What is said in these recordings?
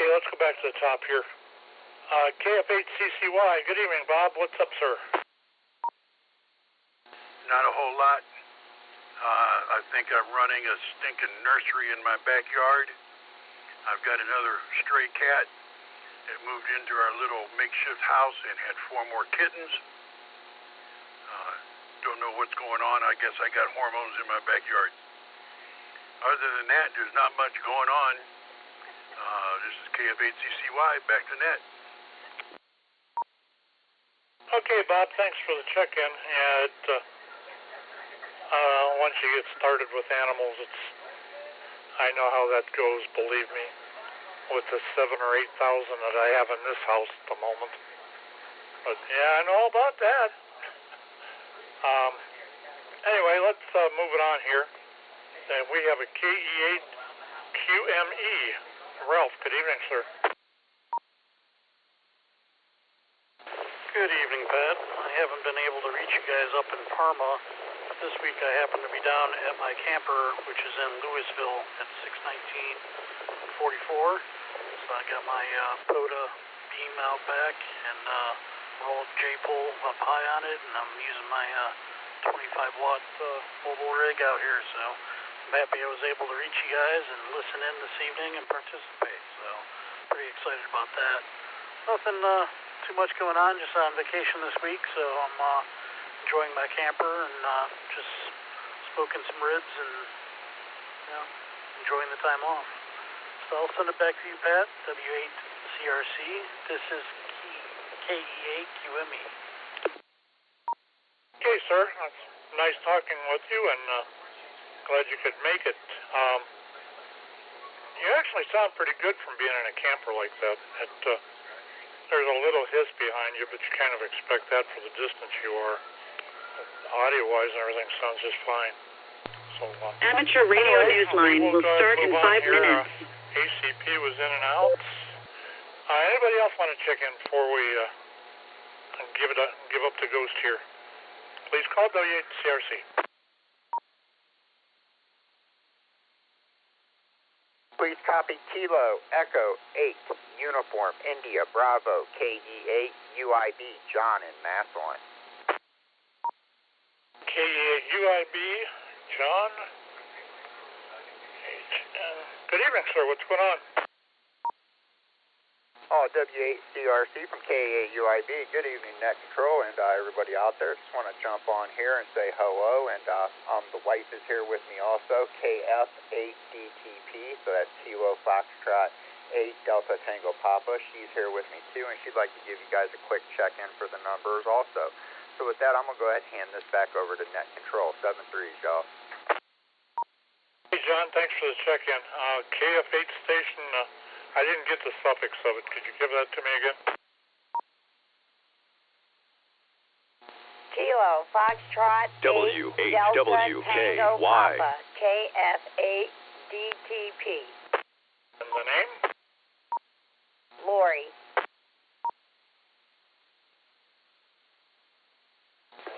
Okay, let's go back to the top here. KF8CCY, good evening, Bob. What's up, sir? Not a whole lot. I think I'm running a stinking nursery in my backyard. I've got another stray cat that moved into our little makeshift house and had 4 more kittens. Don't know what's going on. I guess I got hormones in my backyard. Other than that, there's not much going on. This is KF8CCY, back to net. Okay, Bob, thanks for the check-in. Once you get started with animals, I know how that goes, believe me, with the 7,000 or 8,000 that I have in this house at the moment. But yeah, I know about that. Anyway, let's move it on here. We have a KE8QME. Ralph, good evening, sir. Good evening, Pat. I haven't been able to reach you guys up in Parma. This week I happen to be down at my camper, which is in Louisville at 619-44. So I got my POTA beam out back and rolled J-pole up high on it, and I'm using my 25-watt mobile rig out here. So I'm happy I was able to reach you guys and listen in this evening and participate. So pretty excited about that. Nothing too much going on, just on vacation this week, so I'm enjoying my camper and just smoking some ribs and enjoying the time off. So I'll send it back to you, Pat, W8CRC. This is KE8QME. Okay, sir. It's nice talking with you, and glad you could make it. You actually sound pretty good from being in a camper like that. There's a little hiss behind you, but you kind of expect that for the distance you are. Audio-wise and everything sounds just fine. So, Amateur radio Newsline will start in 5 minutes. ACP was in and out. Anybody else want to check in before we give up the ghost here? Please call W8CRC. Please copy Kilo Echo 8 Uniform India Bravo KE8 UIB John in Massillon. KE8 UIB John. Good evening, sir. What's going on? Oh, W8CRC from KE8 UIB. Good evening, Net Control, and everybody out there. Just want to jump on here and say hello, and the wife is here with me also, KF8DTP, so that's Kilo Foxtrot 8 Delta Tango Papa. She's here with me too, and she'd like to give you guys a quick check-in for the numbers also. So with that, I'm going to go ahead and hand this back over to Net Control. 7-3s, y'all. Hey, John, thanks for the check-in. KF8 station, I didn't get the suffix of it. Could you give that to me again? Kilo Foxtrot 8 Delta Tango Papa KF8DTP. And the name? Lori.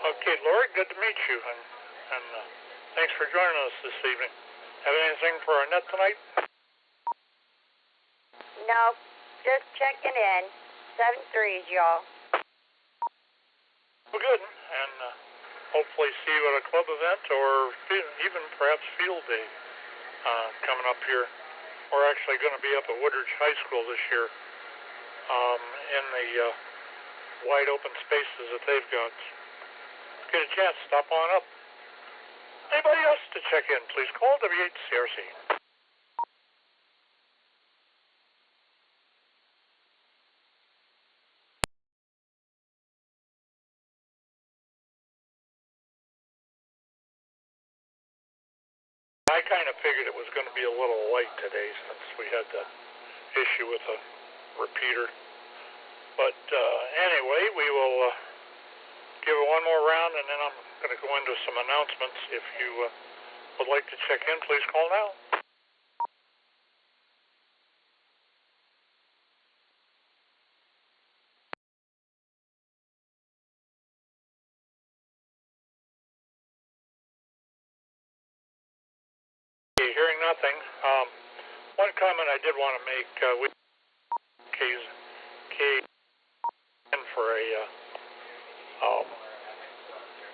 Okay, Lori, good to meet you, and thanks for joining us this evening. Have anything for our net tonight? Nope, just checking in. 7-3s, y'all. Well, good, and hopefully see you at a club event or even perhaps field day coming up here. We're actually going to be up at Woodridge High School this year in the wide open spaces that they've got. Get a chance, stop on up. Anybody else to check in, please call W8CRC. I kind of figured it was going to be a little light today since we had that issue with the repeater. But anyway, we will give it one more round, and then I'm going to go into some announcements. If you would like to check in, please call now. Okay, hearing nothing. One comment I did want to make. for a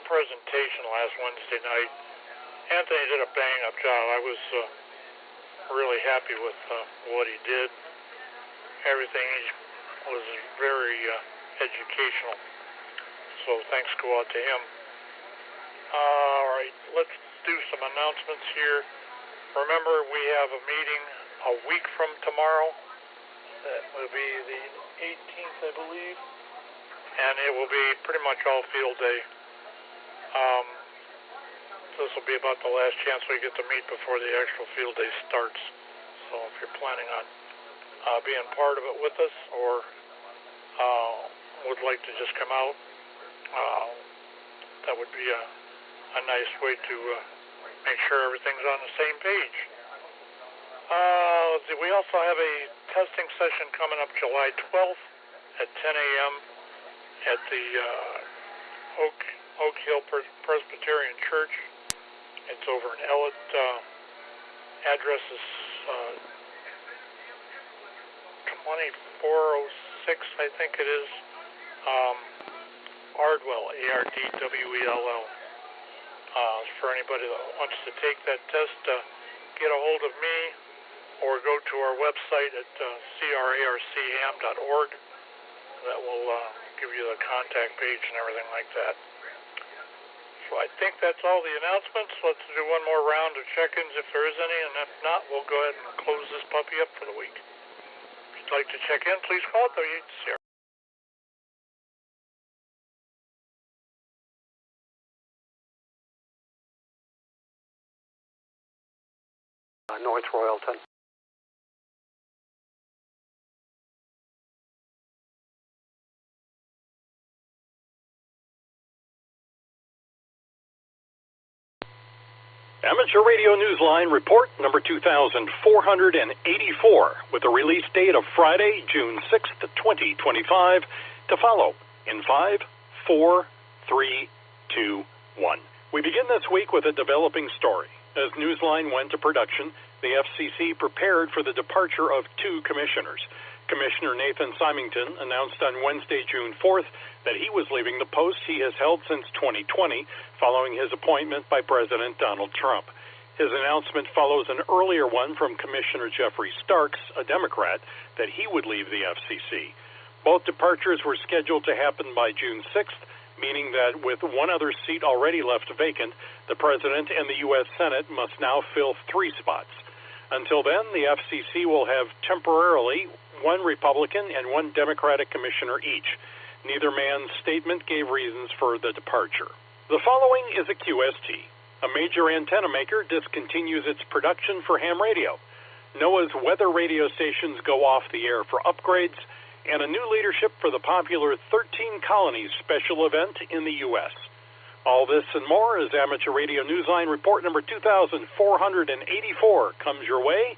presentation last Wednesday night. Anthony did a bang-up job. I was really happy with what he did. Everything was very educational. So thanks go out to him. All right, let's do some announcements here. Remember, we have a meeting a week from tomorrow. That will be the 18th, I believe. And it will be pretty much all field day. This will be about the last chance we get to meet before the actual field day starts. So if you're planning on being part of it with us, or would like to just come out, that would be a nice way to make sure everything's on the same page. Let's see, we also have a testing session coming up July 12th at 10 a.m. at the Oak Hill Presbyterian Church. It's over in Ellett. Address is 2406, I think it is. Ardwell, Ardwell. For anybody that wants to take that test, get a hold of me or go to our website at crarcham.org. That will give you the contact page and everything like that. So I think that's all the announcements. Let's do one more round of check-ins if there is any, and if not, we'll go ahead and close this puppy up for the week. If you'd like to check in, please call 380. North Royalton. Amateur Radio Newsline report number 2484 with a release date of Friday, June 6th, 2025 to follow in 5, 4, 3, 2, 1. We begin this week with a developing story. As Newsline went to production, the FCC prepared for the departure of two commissioners. Commissioner Nathan Symington announced on Wednesday, June 4th, that he was leaving the post he has held since 2020, following his appointment by President Donald Trump. His announcement follows an earlier one from Commissioner Jeffrey Starks, a Democrat, that he would leave the FCC. Both departures were scheduled to happen by June 6th, meaning that with one other seat already left vacant, the President and the U.S. Senate must now fill 3 spots. Until then, the FCC will have temporarily one Republican and one Democratic commissioner each. Neither man's statement gave reasons for the departure. The following is a QST. A major antenna maker discontinues its production for ham radio. NOAA's weather radio stations go off the air for upgrades, and a new leadership for the popular 13 Colonies special event in the U.S. All this and more as Amateur Radio Newsline report number 2484 comes your way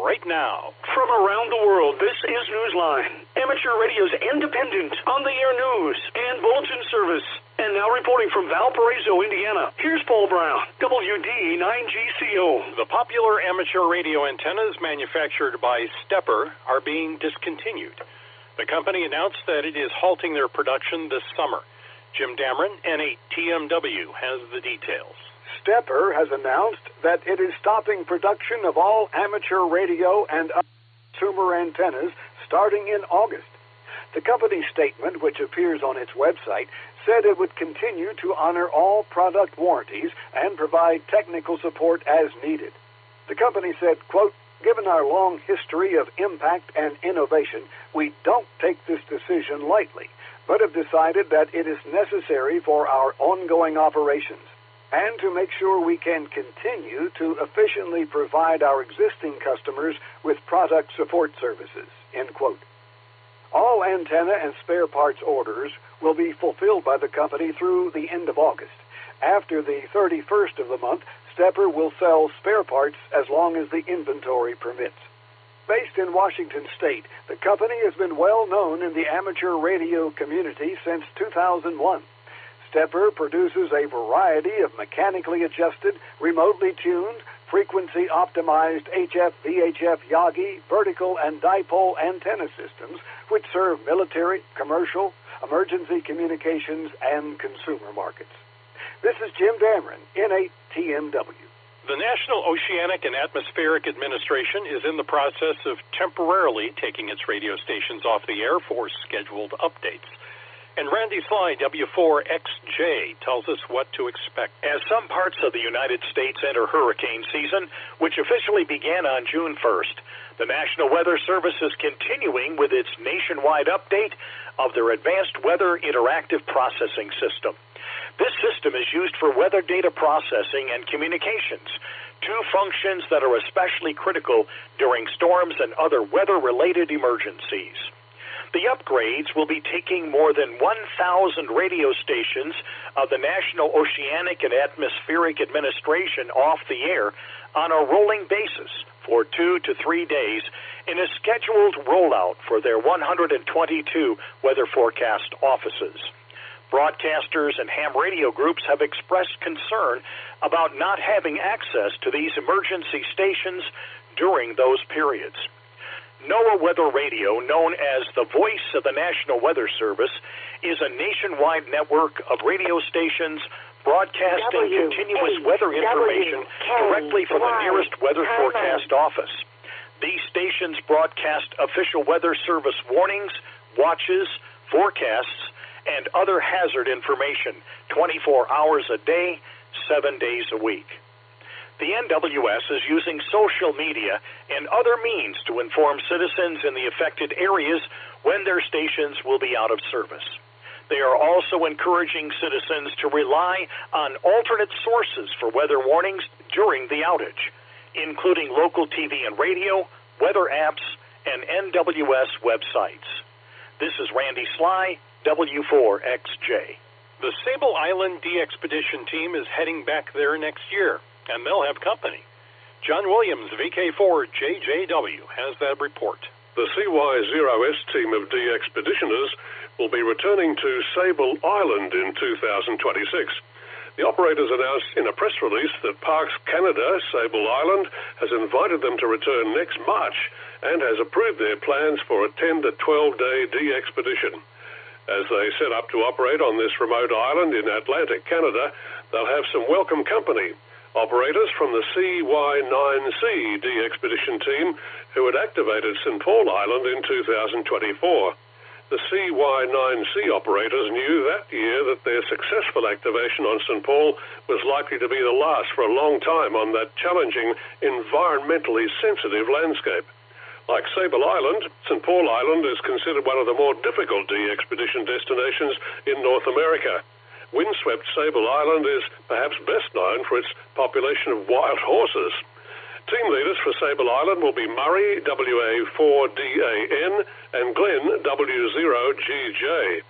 right now. From around the world, this is Newsline, Amateur Radio's independent, on-the-air news and bulletin service. And now reporting from Valparaiso, Indiana, here's Paul Brown, WD9GCO. The popular amateur radio antennas manufactured by Stepper are being discontinued. The company announced that it is halting their production this summer. Jim Dameron, N8TMW, has the details. Stepper has announced that it is stopping production of all amateur radio and consumer antennas starting in August. The company's statement, which appears on its website, said it would continue to honor all product warranties and provide technical support as needed. The company said, quote, "Given our long history of impact and innovation, we don't take this decision lightly, but have decided that it is necessary for our ongoing operations and to make sure we can continue to efficiently provide our existing customers with product support services," end quote. All antenna and spare parts orders will be fulfilled by the company through the end of August. After the 31st of the month, Stepper will sell spare parts as long as the inventory permits. Based in Washington State, the company has been well known in the amateur radio community since 2001. Stepper produces a variety of mechanically adjusted, remotely tuned, frequency-optimized HF, VHF, Yagi, vertical, and dipole antenna systems which serve military, commercial, emergency communications, and consumer markets. This is Jim Dameron, N8TMW. The National Oceanic and Atmospheric Administration is in the process of temporarily taking its radio stations off the air for scheduled updates. And Randy Sly, W4XJ, tells us what to expect. As some parts of the United States enter hurricane season, which officially began on June 1st, the National Weather Service is continuing with its nationwide update of their Advanced Weather Interactive Processing System. This system is used for weather data processing and communications, two functions that are especially critical during storms and other weather-related emergencies. The upgrades will be taking more than 1,000 radio stations of the National Oceanic and Atmospheric Administration off the air on a rolling basis for 2 to 3 days in a scheduled rollout for their 122 weather forecast offices. Broadcasters and ham radio groups have expressed concern about not having access to these emergency stations during those periods. NOAA Weather Radio, known as the Voice of the National Weather Service, is a nationwide network of radio stations broadcasting continuous weather information directly from the nearest weather forecast office. These stations broadcast official weather service warnings, watches, forecasts, and other hazard information 24 hours a day, 7 days a week. The NWS is using social media and other means to inform citizens in the affected areas when their stations will be out of service. They are also encouraging citizens to rely on alternate sources for weather warnings during the outage, including local TV and radio, weather apps, and NWS websites. This is Randy Sly, W4XJ. The Sable Island de-expedition team is heading back there next year, and they'll have company. John Williams, VK4JJW, has that report. The CY0S team of de-expeditioners will be returning to Sable Island in 2026. The operators announced in a press release that Parks Canada, Sable Island, has invited them to return next March and has approved their plans for a 10 to 12-day de-expedition. As they set up to operate on this remote island in Atlantic Canada, they'll have some welcome company. Operators from the CY9C de-expedition team who had activated St. Paul Island in 2024. The CY9C operators knew that year that their successful activation on St. Paul was likely to be the last for a long time on that challenging, environmentally sensitive landscape. Like Sable Island, St. Paul Island is considered one of the more difficult de-expedition destinations in North America. Windswept Sable Island is perhaps best known for its population of wild horses. Team leaders for Sable Island will be Murray, WA4DAN, and Glenn, W0GJ.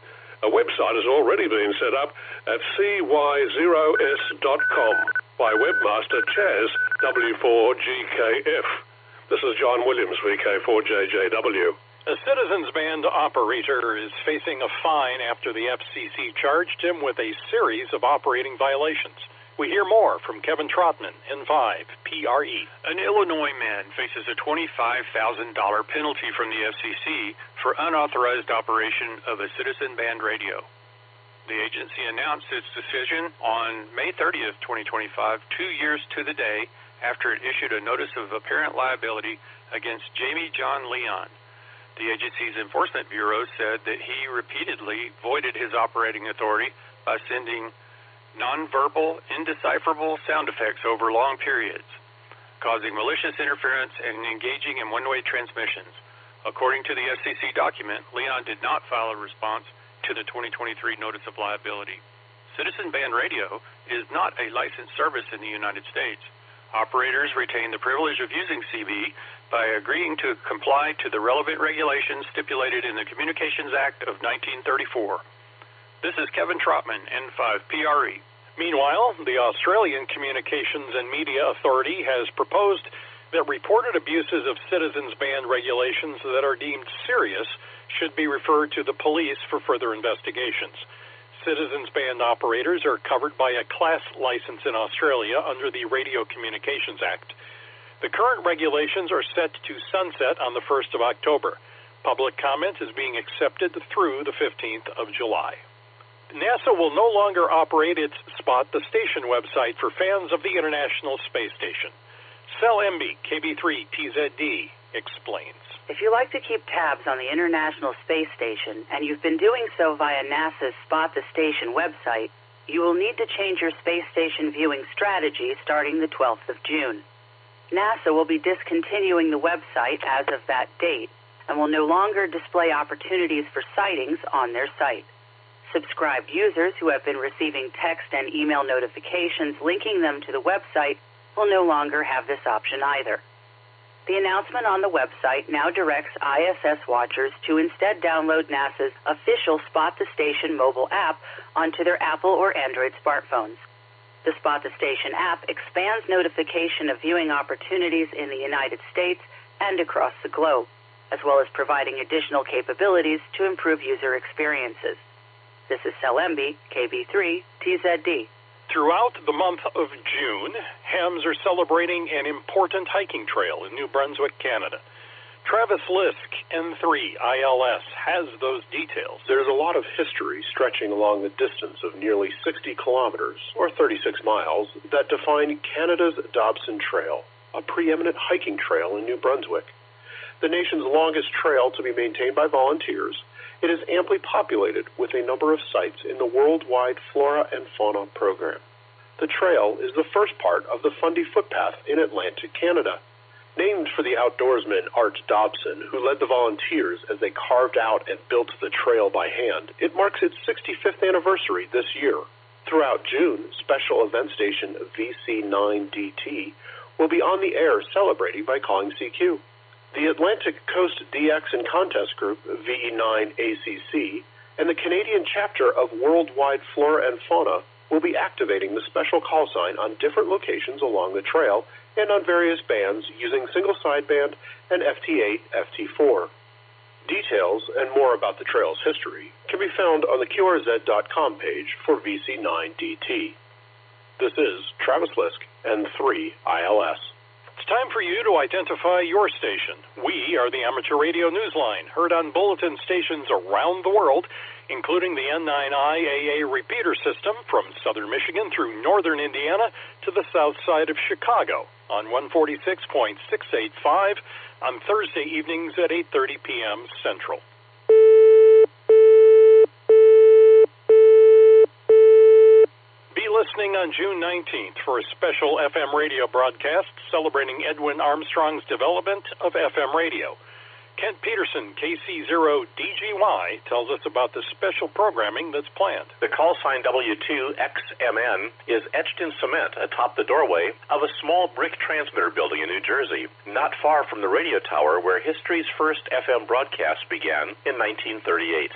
A website has already been set up at cy0s.com by webmaster Chaz, W4GKF. This is John Williams, VK4JJW. A Citizens Band operator is facing a fine after the FCC charged him with a series of operating violations. We hear more from Kevin Trotman, N5PRE. An Illinois man faces a $25,000 penalty from the FCC for unauthorized operation of a Citizen Band radio. The agency announced its decision on May 30th, 2025, 2 years to the day after it issued a notice of apparent liability against Jamie John Leon. The agency's Enforcement Bureau said that he repeatedly voided his operating authority by sending nonverbal, indecipherable sound effects over long periods, causing malicious interference and engaging in one-way transmissions. According to the FCC document, Leon did not file a response to the 2023 Notice of Liability. Citizen Band Radio is not a licensed service in the United States. Operators retain the privilege of using CB by agreeing to comply to the relevant regulations stipulated in the Communications Act of 1934. This is Kevin Trotman, N5PRE. Meanwhile, the Australian Communications and Media Authority has proposed that reported abuses of Citizens Band regulations that are deemed serious should be referred to the police for further investigations. Citizens band operators are covered by a class license in Australia under the Radio Communications Act. The current regulations are set to sunset on the 1st of October. Public comment is being accepted through the 15th of July. NASA will no longer operate its Spot the Station website for fans of the International Space Station. Cell MB KB3 TZD explains. If you like to keep tabs on the International Space Station, and you've been doing so via NASA's Spot the Station website, you will need to change your space station viewing strategy starting the 12th of June. NASA will be discontinuing the website as of that date, and will no longer display opportunities for sightings on their site. Subscribed users who have been receiving text and email notifications linking them to the website will no longer have this option either. The announcement on the website now directs ISS watchers to instead download NASA's official Spot the Station mobile app onto their Apple or Android smartphones. The Spot the Station app expands notification of viewing opportunities in the United States and across the globe, as well as providing additional capabilities to improve user experiences. This is Cell MB KB3 TZD. Throughout the month of June, hams are celebrating an important hiking trail in New Brunswick, Canada. Travis Lisk, N3 ILS, has those details. There's a lot of history stretching along the distance of nearly 60 kilometers, or 36 miles, that define Canada's Dobson Trail, a preeminent hiking trail in New Brunswick. The nation's longest trail to be maintained by volunteers, it is amply populated with a number of sites in the worldwide Flora and Fauna program. The trail is the first part of the Fundy Footpath in Atlantic Canada. Named for the outdoorsman Art Dobson, who led the volunteers as they carved out and built the trail by hand, it marks its 65th anniversary this year. Throughout June, special event station VC9DT will be on the air celebrating by calling CQ. The Atlantic Coast DX and Contest Group, VE9ACC, and the Canadian chapter of Worldwide Flora and Fauna will be activating the special call sign on different locations along the trail and on various bands using single sideband and FT8, FT4. Details and more about the trail's history can be found on the QRZ.com page for VC9DT. This is Travis Lisk, N3 ILS. It's time for you to identify your station. We are the Amateur Radio Newsline, heard on bulletin stations around the world, including the N9I AA repeater system from southern Michigan through northern Indiana to the south side of Chicago on 146.685 on Thursday evenings at 8:30 p.m. Central. Be listening on June 19th for a special FM radio broadcast celebrating Edwin Armstrong's development of FM radio. Kent Peterson, KC0DGY, tells us about the special programming that's planned. The call sign W2XMN is etched in cement atop the doorway of a small brick transmitter building in New Jersey, not far from the radio tower where history's first FM broadcast began in 1938.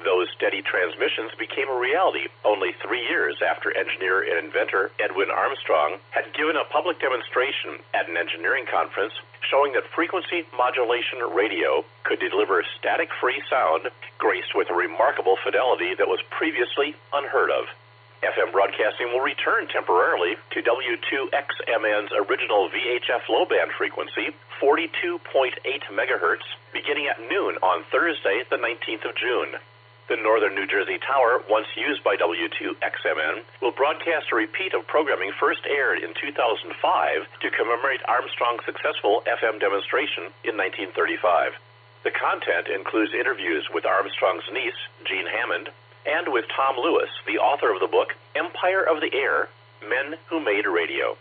Those steady transmissions became a reality only 3 years after engineer and inventor Edwin Armstrong had given a public demonstration at an engineering conference showing that frequency modulation radio could deliver static-free sound graced with a remarkable fidelity that was previously unheard of. FM broadcasting will return temporarily to W2XMN's original VHF low-band frequency, 42.8 megahertz, beginning at noon on Thursday, the 19th of June. The northern New Jersey tower, once used by W2XMN, will broadcast a repeat of programming first aired in 2005 to commemorate Armstrong's successful FM demonstration in 1935. The content includes interviews with Armstrong's niece, Jean Hammond, and with Tom Lewis, the author of the book Empire of the Air, Men Who Made Radio.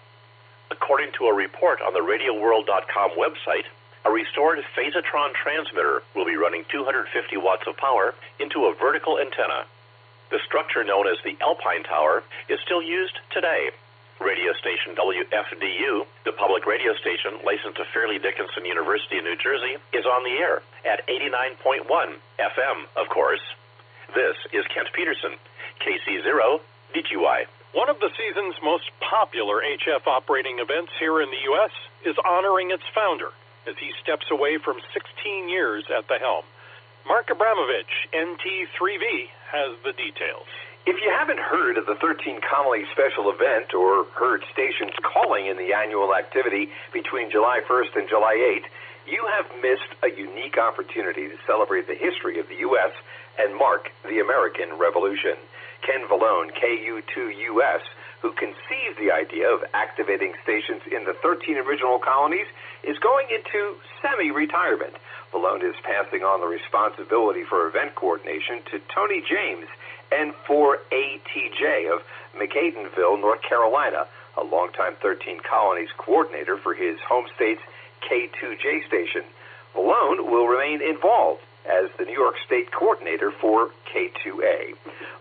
According to a report on the RadioWorld.com website, a restored phasotron transmitter will be running 250 watts of power into a vertical antenna. The structure known as the Alpine Tower is still used today. Radio station WFDU, the public radio station licensed to Fairleigh Dickinson University in New Jersey, is on the air at 89.1 FM, of course. This is Kent Peterson, KC0DGY. One of the season's most popular HF operating events here in the U.S. is honoring its founder as he steps away from 16 years at the helm. Mark Abramovich, NT3V, has the details. If you haven't heard of the 13 Colony special event or heard stations calling in the annual activity between July 1st and July 8th, you have missed a unique opportunity to celebrate the history of the U.S. and mark the American Revolution. Ken Vallone, KU2US, who conceived the idea of activating stations in the 13 original colonies, is going into semi-retirement. Vallone is passing on the responsibility for event coordination to Tony James, N4ATJ of McAdenville, North Carolina, a longtime 13 Colonies coordinator for his home state's K2J station. Vallone will remain involved as the New York State coordinator for K2A.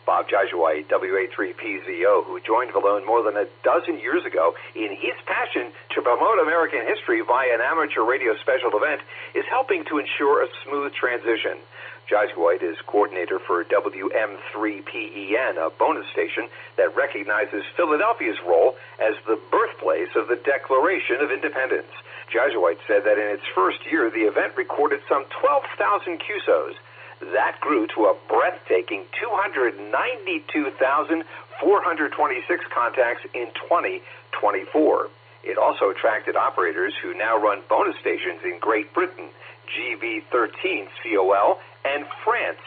Bob Jajuai, WA3PZO, who joined Vallone more than a dozen years ago in his passion to promote American history via an amateur radio special event, is helping to ensure a smooth transition. Jajuai is coordinator for WM3PEN, a bonus station that recognizes Philadelphia's role as the birthplace of the Declaration of Independence. Jajuai said that in its first year, the event recorded some 12,000 QSOs. That grew to a breathtaking 292,426 contacts in 2024. It also attracted operators who now run bonus stations in Great Britain, GV13COL, and France,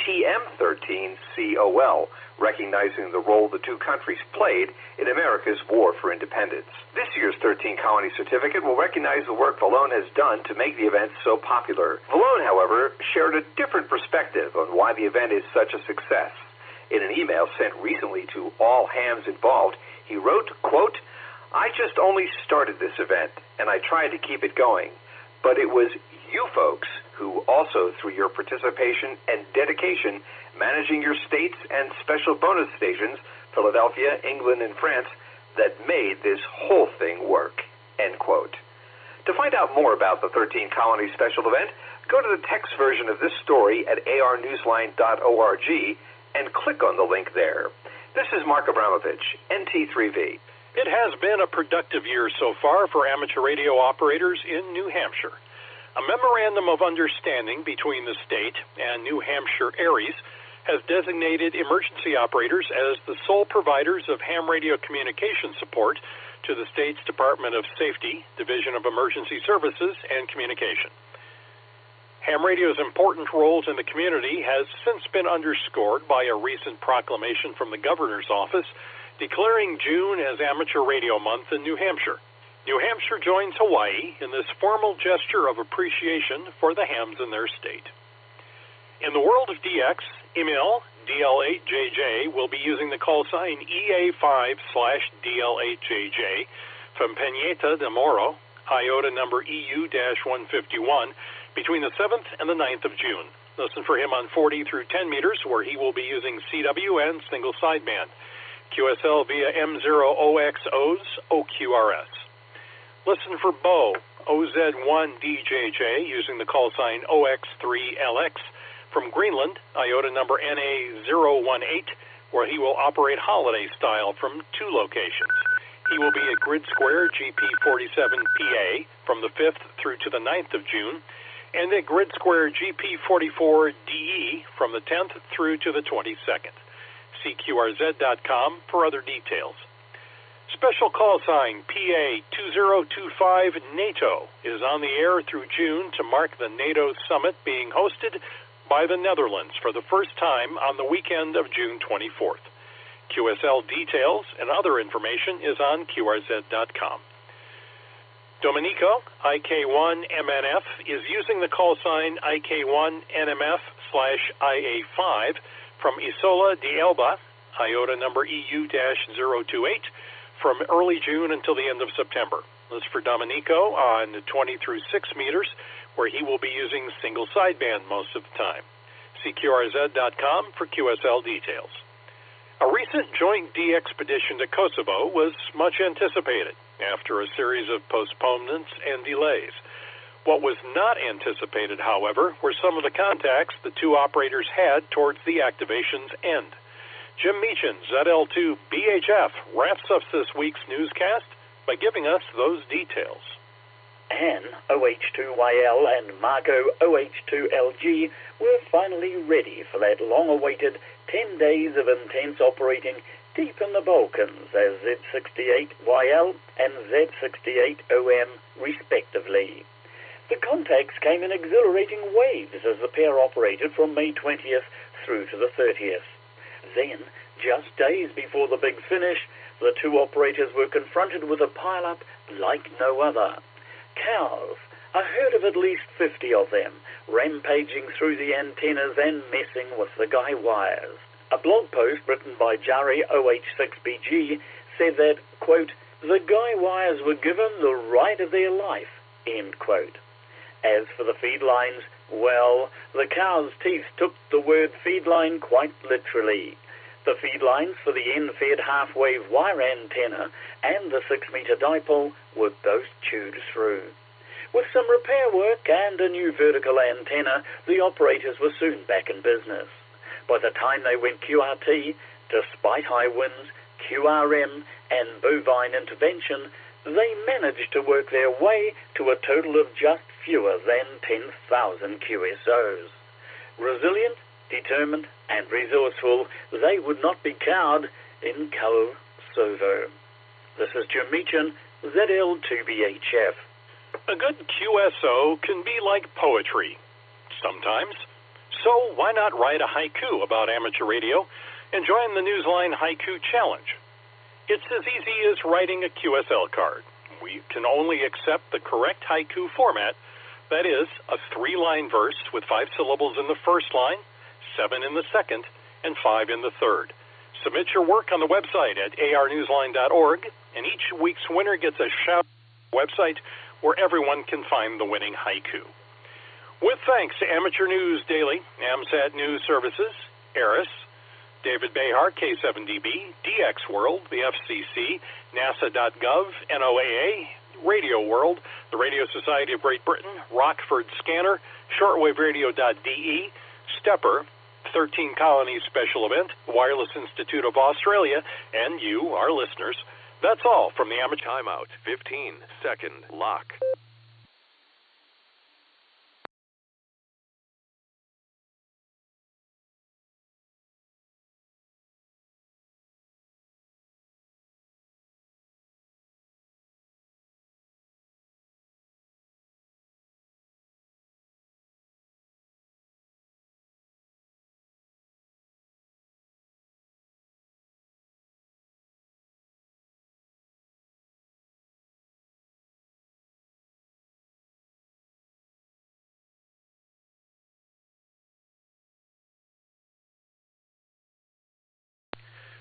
TM13COL, recognizing the role the two countries played in America's war for independence. This year's 13 Colony certificate will recognize the work Vallone has done to make the event so popular. Vallone, however, shared a different perspective on why the event is such a success. In an email sent recently to all hams involved, he wrote, quote, "I just only started this event, and I tried to keep it going. But it was you folks who also, through your participation and dedication, managing your states and special bonus stations, Philadelphia, England, and France, that made this whole thing work," end quote. To find out more about the 13 Colony special event, go to the text version of this story at arnewsline.org and click on the link there. This is Mark Abramovich, NT3V. It has been a productive year so far for amateur radio operators in New Hampshire. A memorandum of understanding between the state and New Hampshire ARES has designated emergency operators as the sole providers of ham radio communication support to the state's Department of Safety, Division of Emergency Services and Communication. Ham radio's important roles in the community has since been underscored by a recent proclamation from the governor's office declaring June as Amateur Radio Month in New Hampshire. New Hampshire joins Hawaii in this formal gesture of appreciation for the hams in their state. In the world of DX, email DL8JJ will be using the call sign EA5/DL8JJ from Peñeta de Moro, IOTA number EU-151, between the 7th and the 9th of June. Listen for him on 40 through 10 meters, where he will be using CW and single sideband. QSL via M0OXO's OQRS. Listen for Bo, OZ1DJJ, using the call sign OX3LX from Greenland, IOTA number NA018, where he will operate holiday style from 2 locations. He will be at Grid Square GP47PA from the 5th through to the 9th of June, and at Grid Square GP44DE from the 10th through to the 22nd. See QRZ.com for other details. Special call sign PA2025 NATO is on the air through June to mark the NATO summit being hosted by the Netherlands for the first time on the weekend of June 24th. QSL details and other information is on QRZ.com. Domenico, IK1MNF, is using the call sign IK1NMF/IA5 from Isola de Elba, IOTA number EU-028, from early June until the end of September. This is for Domenico on 20 through 6 meters, where he will be using single sideband most of the time. See QRZ.com for QSL details. A recent joint de-expedition to Kosovo was much anticipated after a series of postponements and delays. What was not anticipated, however, were some of the contacts the two operators had towards the activation's end. Jim Meechan, ZL2 BHF, wraps up this week's newscast by giving us those details. Anne OH2YL and Margot OH2LG were finally ready for that long-awaited 10 days of intense operating deep in the Balkans as Z68YL and Z68OM respectively. The contacts came in exhilarating waves as the pair operated from May 20th through to the 30th. Then, just days before the big finish, the two operators were confronted with a pile-up like no other. Cows, a herd of at least 50 of them, rampaging through the antennas and messing with the guy wires. A blog post written by Jari OH6BG said that, quote, the guy wires were given the ride of their life, end quote. As for the feed lines, well, the cow's teeth took the word feed line quite literally. The feed lines for the end-fed half-wave wire antenna and the 6-meter dipole were both chewed through. With some repair work and a new vertical antenna, the operators were soon back in business. By the time they went QRT, despite high winds, QRM, and bovine intervention, they managed to work their way to a total of just fewer than 10,000 QSOs. Resilient, determined, and resourceful, they would not be cowed in Kosovo. This is Jim Meechan, ZL2BHF. A good QSO can be like poetry, sometimes. So why not write a haiku about amateur radio and join the Newsline Haiku Challenge? It's as easy as writing a QSL card. We can only accept the correct haiku format, that is, a 3-line verse with 5 syllables in the first line, 7 in the second, and 5 in the third. Submit your work on the website at arnewsline.org, and each week's winner gets a shout out on the website where everyone can find the winning haiku. With thanks to Amateur News Daily, AMSAT News Services, ARIS, David Behar, K7DB, DX World, the FCC, NASA.gov, NOAA, Radio World, the Radio Society of Great Britain, Rockford Scanner, shortwaveradio.de, Stepper, 13 Colonies Special Event, Wireless Institute of Australia, and you, our listeners. That's all from the Amateur Timeout, 15-second lock.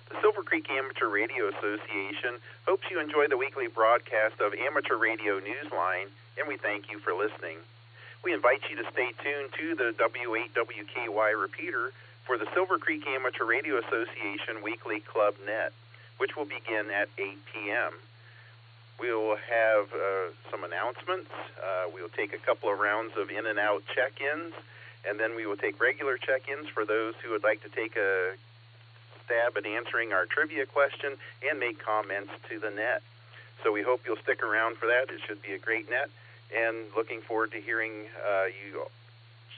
The Silvercreek Amateur Radio Association hopes you enjoy the weekly broadcast of Amateur Radio Newsline, and we thank you for listening. We invite you to stay tuned to the W8WKY repeater for the Silvercreek Amateur Radio Association Weekly Club Net, which will begin at 8 p.m. We'll have some announcements. We'll take a couple of rounds of in and out check-ins, and then we will take regular check-ins for those who would like to take a stab at answering our trivia question and make comments to the net. So we hope you'll stick around for that. It should be a great net, and looking forward to hearing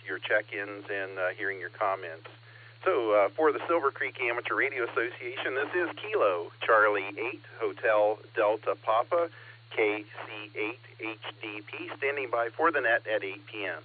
your check-ins and hearing your comments. So for the Silvercreek Amateur Radio Association, this is Kilo Charlie 8 Hotel Delta Papa KC8 HDP standing by for the net at 8 p.m.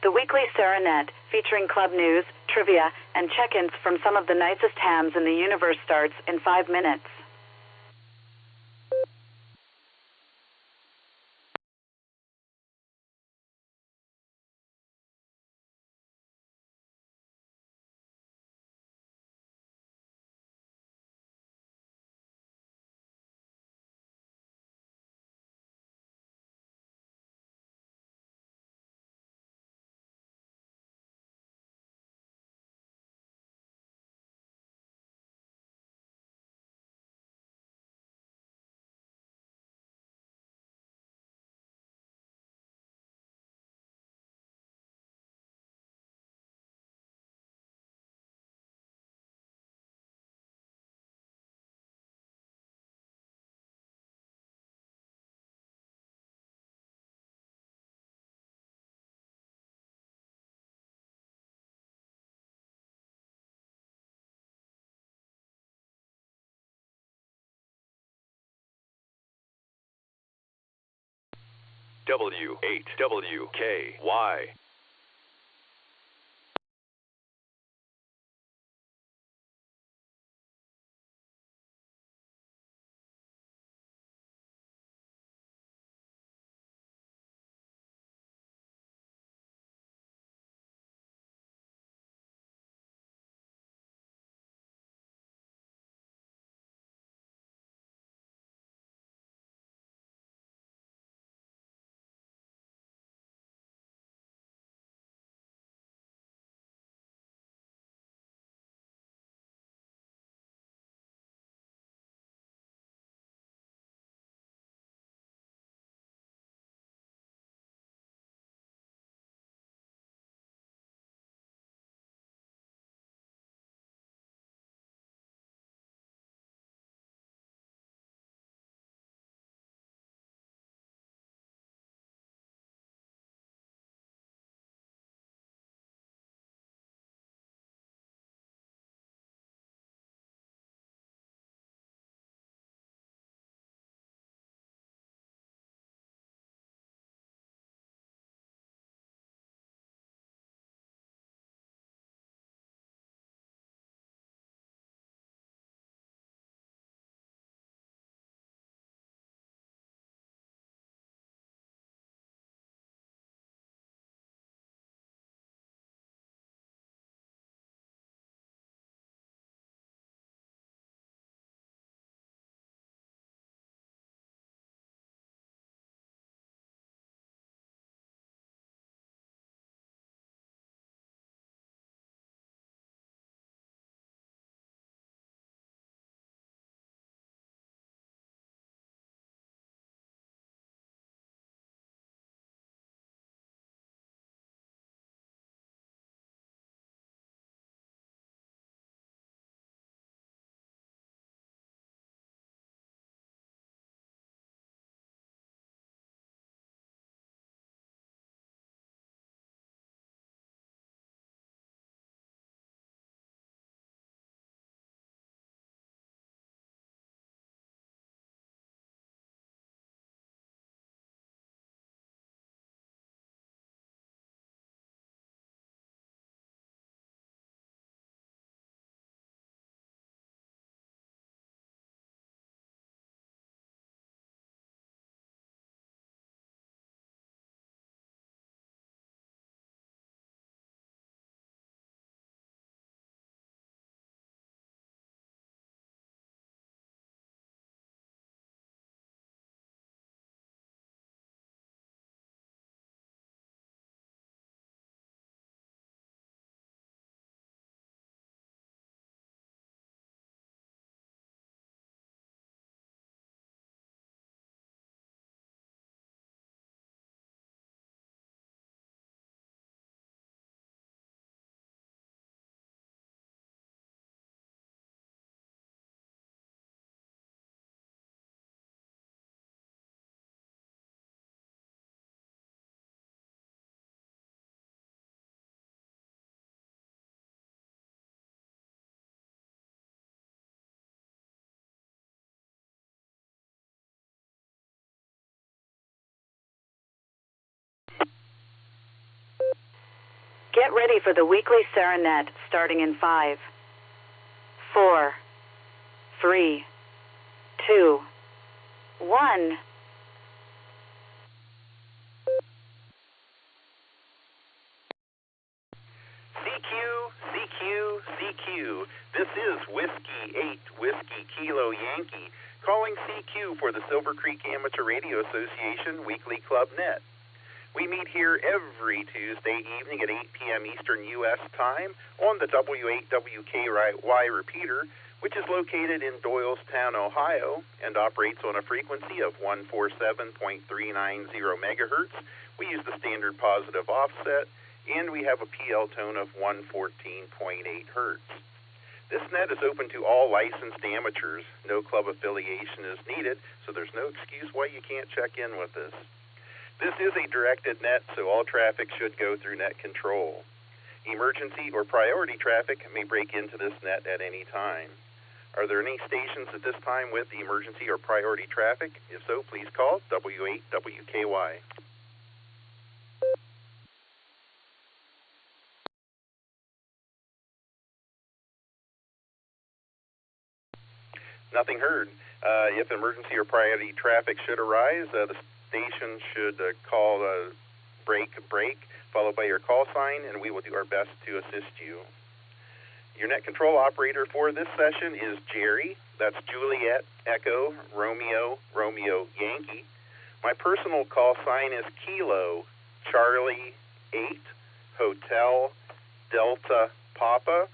the weekly Serenet, featuring club news, trivia, and check-ins from some of the nicest hams in the universe starts in 5 minutes. W8WKY. Get ready for the weekly Serenet starting in 5, 4, 3, 2, 1. CQ. This is Whiskey 8 Whiskey Kilo Yankee calling CQ for the Silvercreek Amateur Radio Association Weekly Club Net. We meet here every Tuesday evening at 8 p.m. Eastern U.S. time on the W8WKY repeater, which is located in Doylestown, Ohio, and operates on a frequency of 147.390 megahertz. We use the standard positive offset, and we have a PL tone of 114.8 hertz. This net is open to all licensed amateurs. No club affiliation is needed, so there's no excuse why you can't check in with us. This is a directed net, so all traffic should go through net control. Emergency or priority traffic may break into this net at any time. Are there any stations at this time with emergency or priority traffic? If so, please call W8WKY. Nothing heard. If emergency or priority traffic should arise, the station should call break, followed by your call sign, and we will do our best to assist you. Your net control operator for this session is Jerry. That's Juliet, Echo, Romeo, Yankee. My personal call sign is Kilo, Charlie, 8, Hotel, Delta, Papa.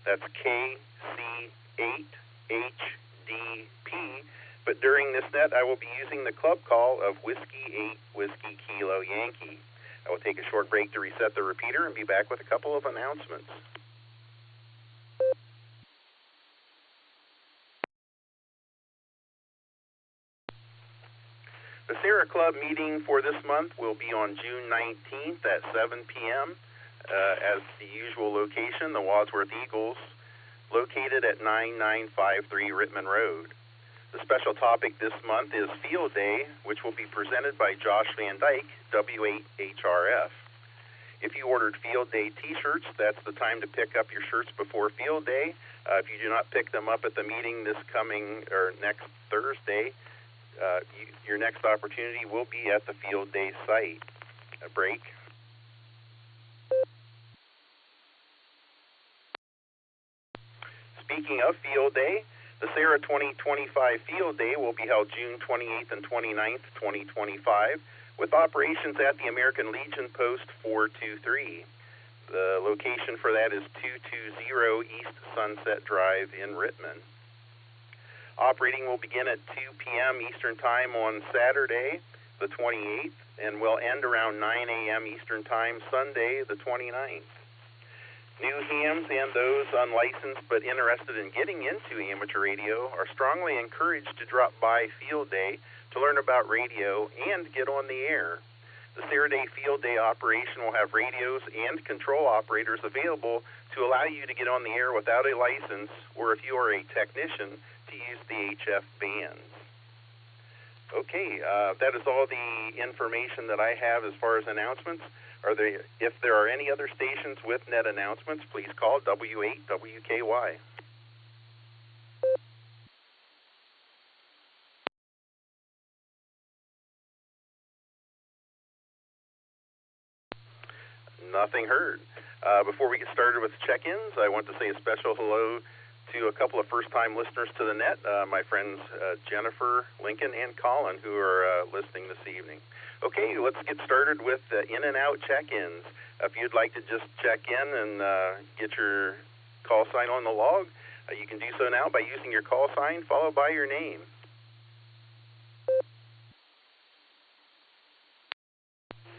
That's KC8HDP. But during this net, I will be using the club call of Whiskey 8 Whiskey Kilo Yankee. I will take a short break to reset the repeater and be back with a couple of announcements. The Sierra Club meeting for this month will be on June 19th at 7 p.m. As the usual location, the Wadsworth Eagles, located at 9953 Rittman Road. The special topic this month is Field Day, which will be presented by Josh Van Dyke, W8HRF. If you ordered Field Day t-shirts, that's the time to pick up your shirts before Field Day. If you do not pick them up at the meeting this coming or next Thursday, your next opportunity will be at the Field Day site. A break. Speaking of Field Day, the Sarah 2025 Field Day will be held June 28th and 29th, 2025, with operations at the American Legion Post 423. The location for that is 220 East Sunset Drive in Rittman. Operating will begin at 2 p.m. Eastern Time on Saturday, the 28th, and will end around 9 a.m. Eastern Time Sunday, the 29th. New hams and those unlicensed but interested in getting into amateur radio are strongly encouraged to drop by Field Day to learn about radio and get on the air. The Saturday Field Day operation will have radios and control operators available to allow you to get on the air without a license, or if you are a technician, to use the HF bands. Okay, that is all the information that I have as far as announcements. If there are any other stations with net announcements, please call W8WKY. Nothing heard. Before we get started with check-ins, I want to say a special hello to a couple of first-time listeners to the net, my friends Jennifer, Lincoln, and Colin, who are listening this evening. Okay, let's get started with in and out check-ins. If you'd like to just check in and get your call sign on the log, you can do so now by using your call sign followed by your name.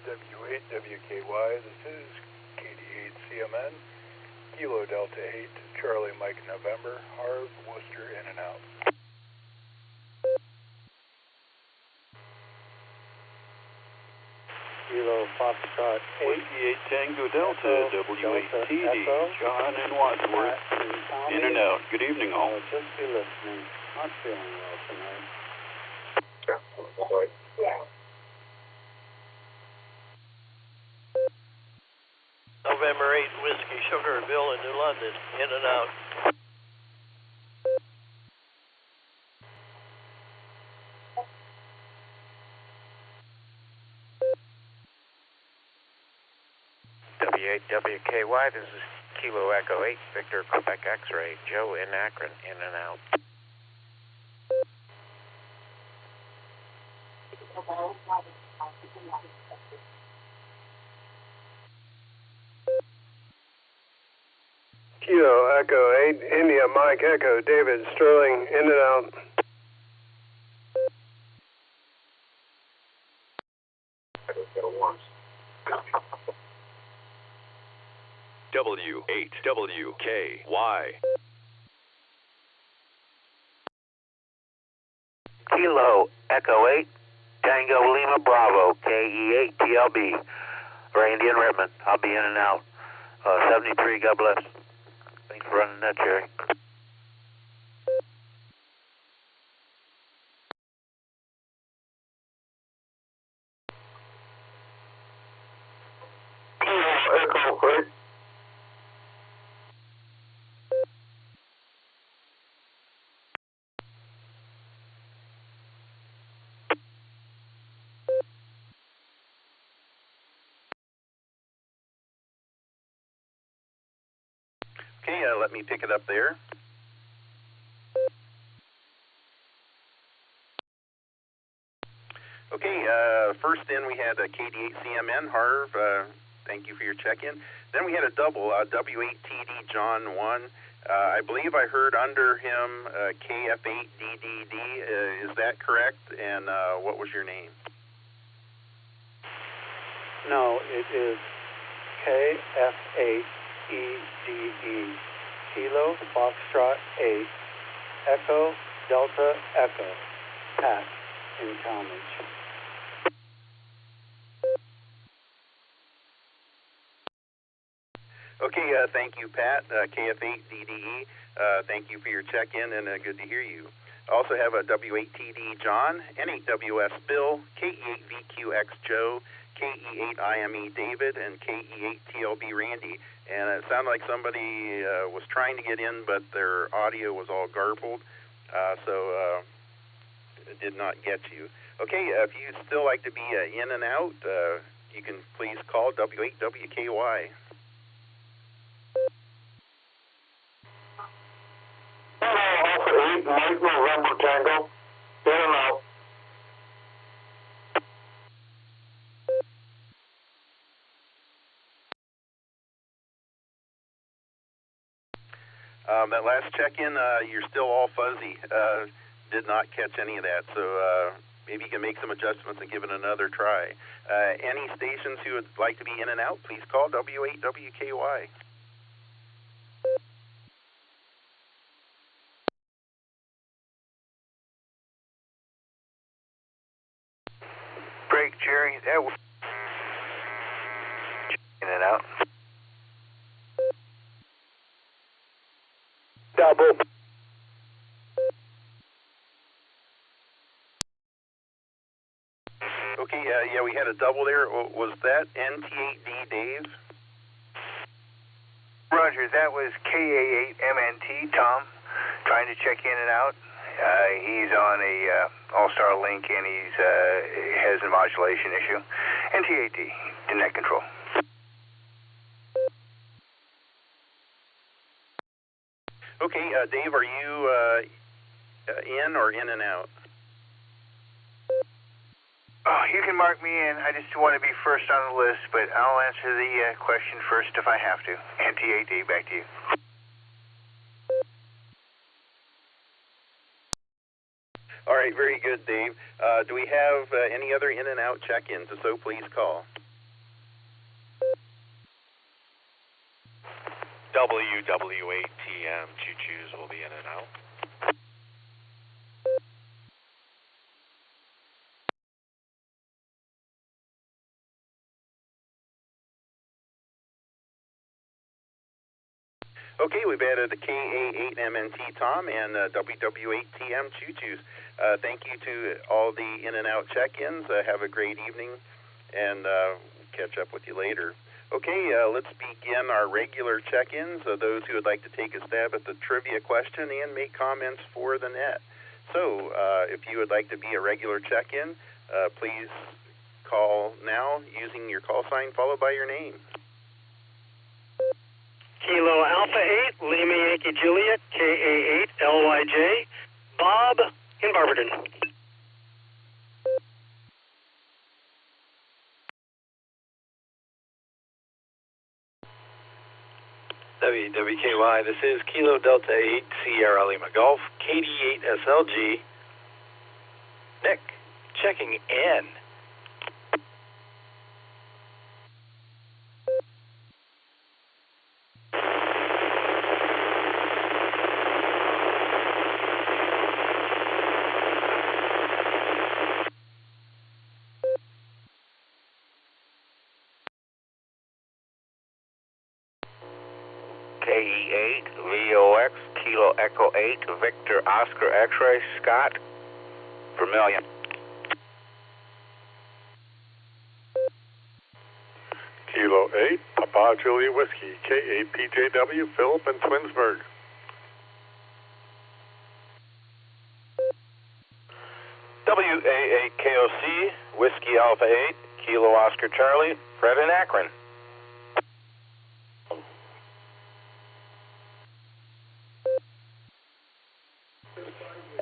W8WKY, this is KD8CMN, Kilo Delta 8, Charlie Mike November, Harv, Worcester, in and out. Kilo Foxtrot 88 Tango Delta, W8TD, John and Wadsworth, in and out. Good evening, all. Just be listening. Not feeling well tonight. November 8 Whiskey Sugar Bill in New London, in and out. W8WKY, this is Kilo Echo 8, Victor Quebec X-Ray, Joe in Akron, in and out. Kilo Echo 8, India Mike Echo, David Sterling, in and out. W8WKY. Kilo Echo 8, Tango Lima Bravo, KE8TLB, Randy and Redmond. I'll be in and out. 73, God bless. Thanks for running that, Jerry. Echo 8. Okay, let me pick it up there. Okay, first in we had a KD8CMN, Harv, thank you for your check-in. Then we had a double, W8TD John 1. I believe I heard under him KF8DDD, is that correct? And what was your name? No, it is KF8EDE, Kilo Foxtrot 8, Echo Delta Echo, Pat in Talmadge. Okay, thank you, Pat, KF8DDE. Thank you for your check-in, and good to hear you. I also have a W8TD John, N8WS Bill, KE8VQX Joe, KE8IME David, and KE8TLB Randy. And it sounded like somebody was trying to get in, but their audio was all garbled, so it did not get you. Okay, if you'd still like to be in and out, you can please call W8WKY. Alpha 8, Mike November Tango, in and out. That last check-in, you're still all fuzzy. Did not catch any of that, so maybe you can make some adjustments and give it another try. Any stations who would like to be in and out, please call W8WKY. Break, Jerry. That was in and out. Double. Okay, yeah, we had a double there. Was that NT8D Dave? Roger, that was KA8MNT Tom, trying to check in and out. He's on a Allstar link and he's has a modulation issue. NT8D, to net control. Okay, Dave, are you in or in and out? Oh, you can mark me in. I just want to be first on the list, but I'll answer the question first if I have to. NT8D, back to you. All right, very good, Dave. Do we have any other in and out check-ins? If so, please call. WW8TM choo-choos will be in and out. Okay, we've added the KA8MNT Tom and WW8TM choo-choos. Thank you to all the in and out check-ins. Have a great evening, and catch up with you later. Okay, let's begin our regular check-ins. Those who would like to take a stab at the trivia question and make comments for the net. So, if you would like to be a regular check-in, please call now using your call sign followed by your name. Kilo Alpha 8, Lima Yankee Juliet, KA8, LYJ, Bob in Barberton. WWKY, this is Kilo Delta 8, Sierra Lima Golf, KD8 SLG. Nick, checking in. KE8, VOX, Kilo Echo 8, Victor Oscar X-Ray, Scott, Vermilion. Kilo 8, Papa Julia Whiskey, K8PJW, Philip in Twinsburg. WA8KOC, Whiskey Alpha 8, Kilo Oscar Charlie, Fred in Akron.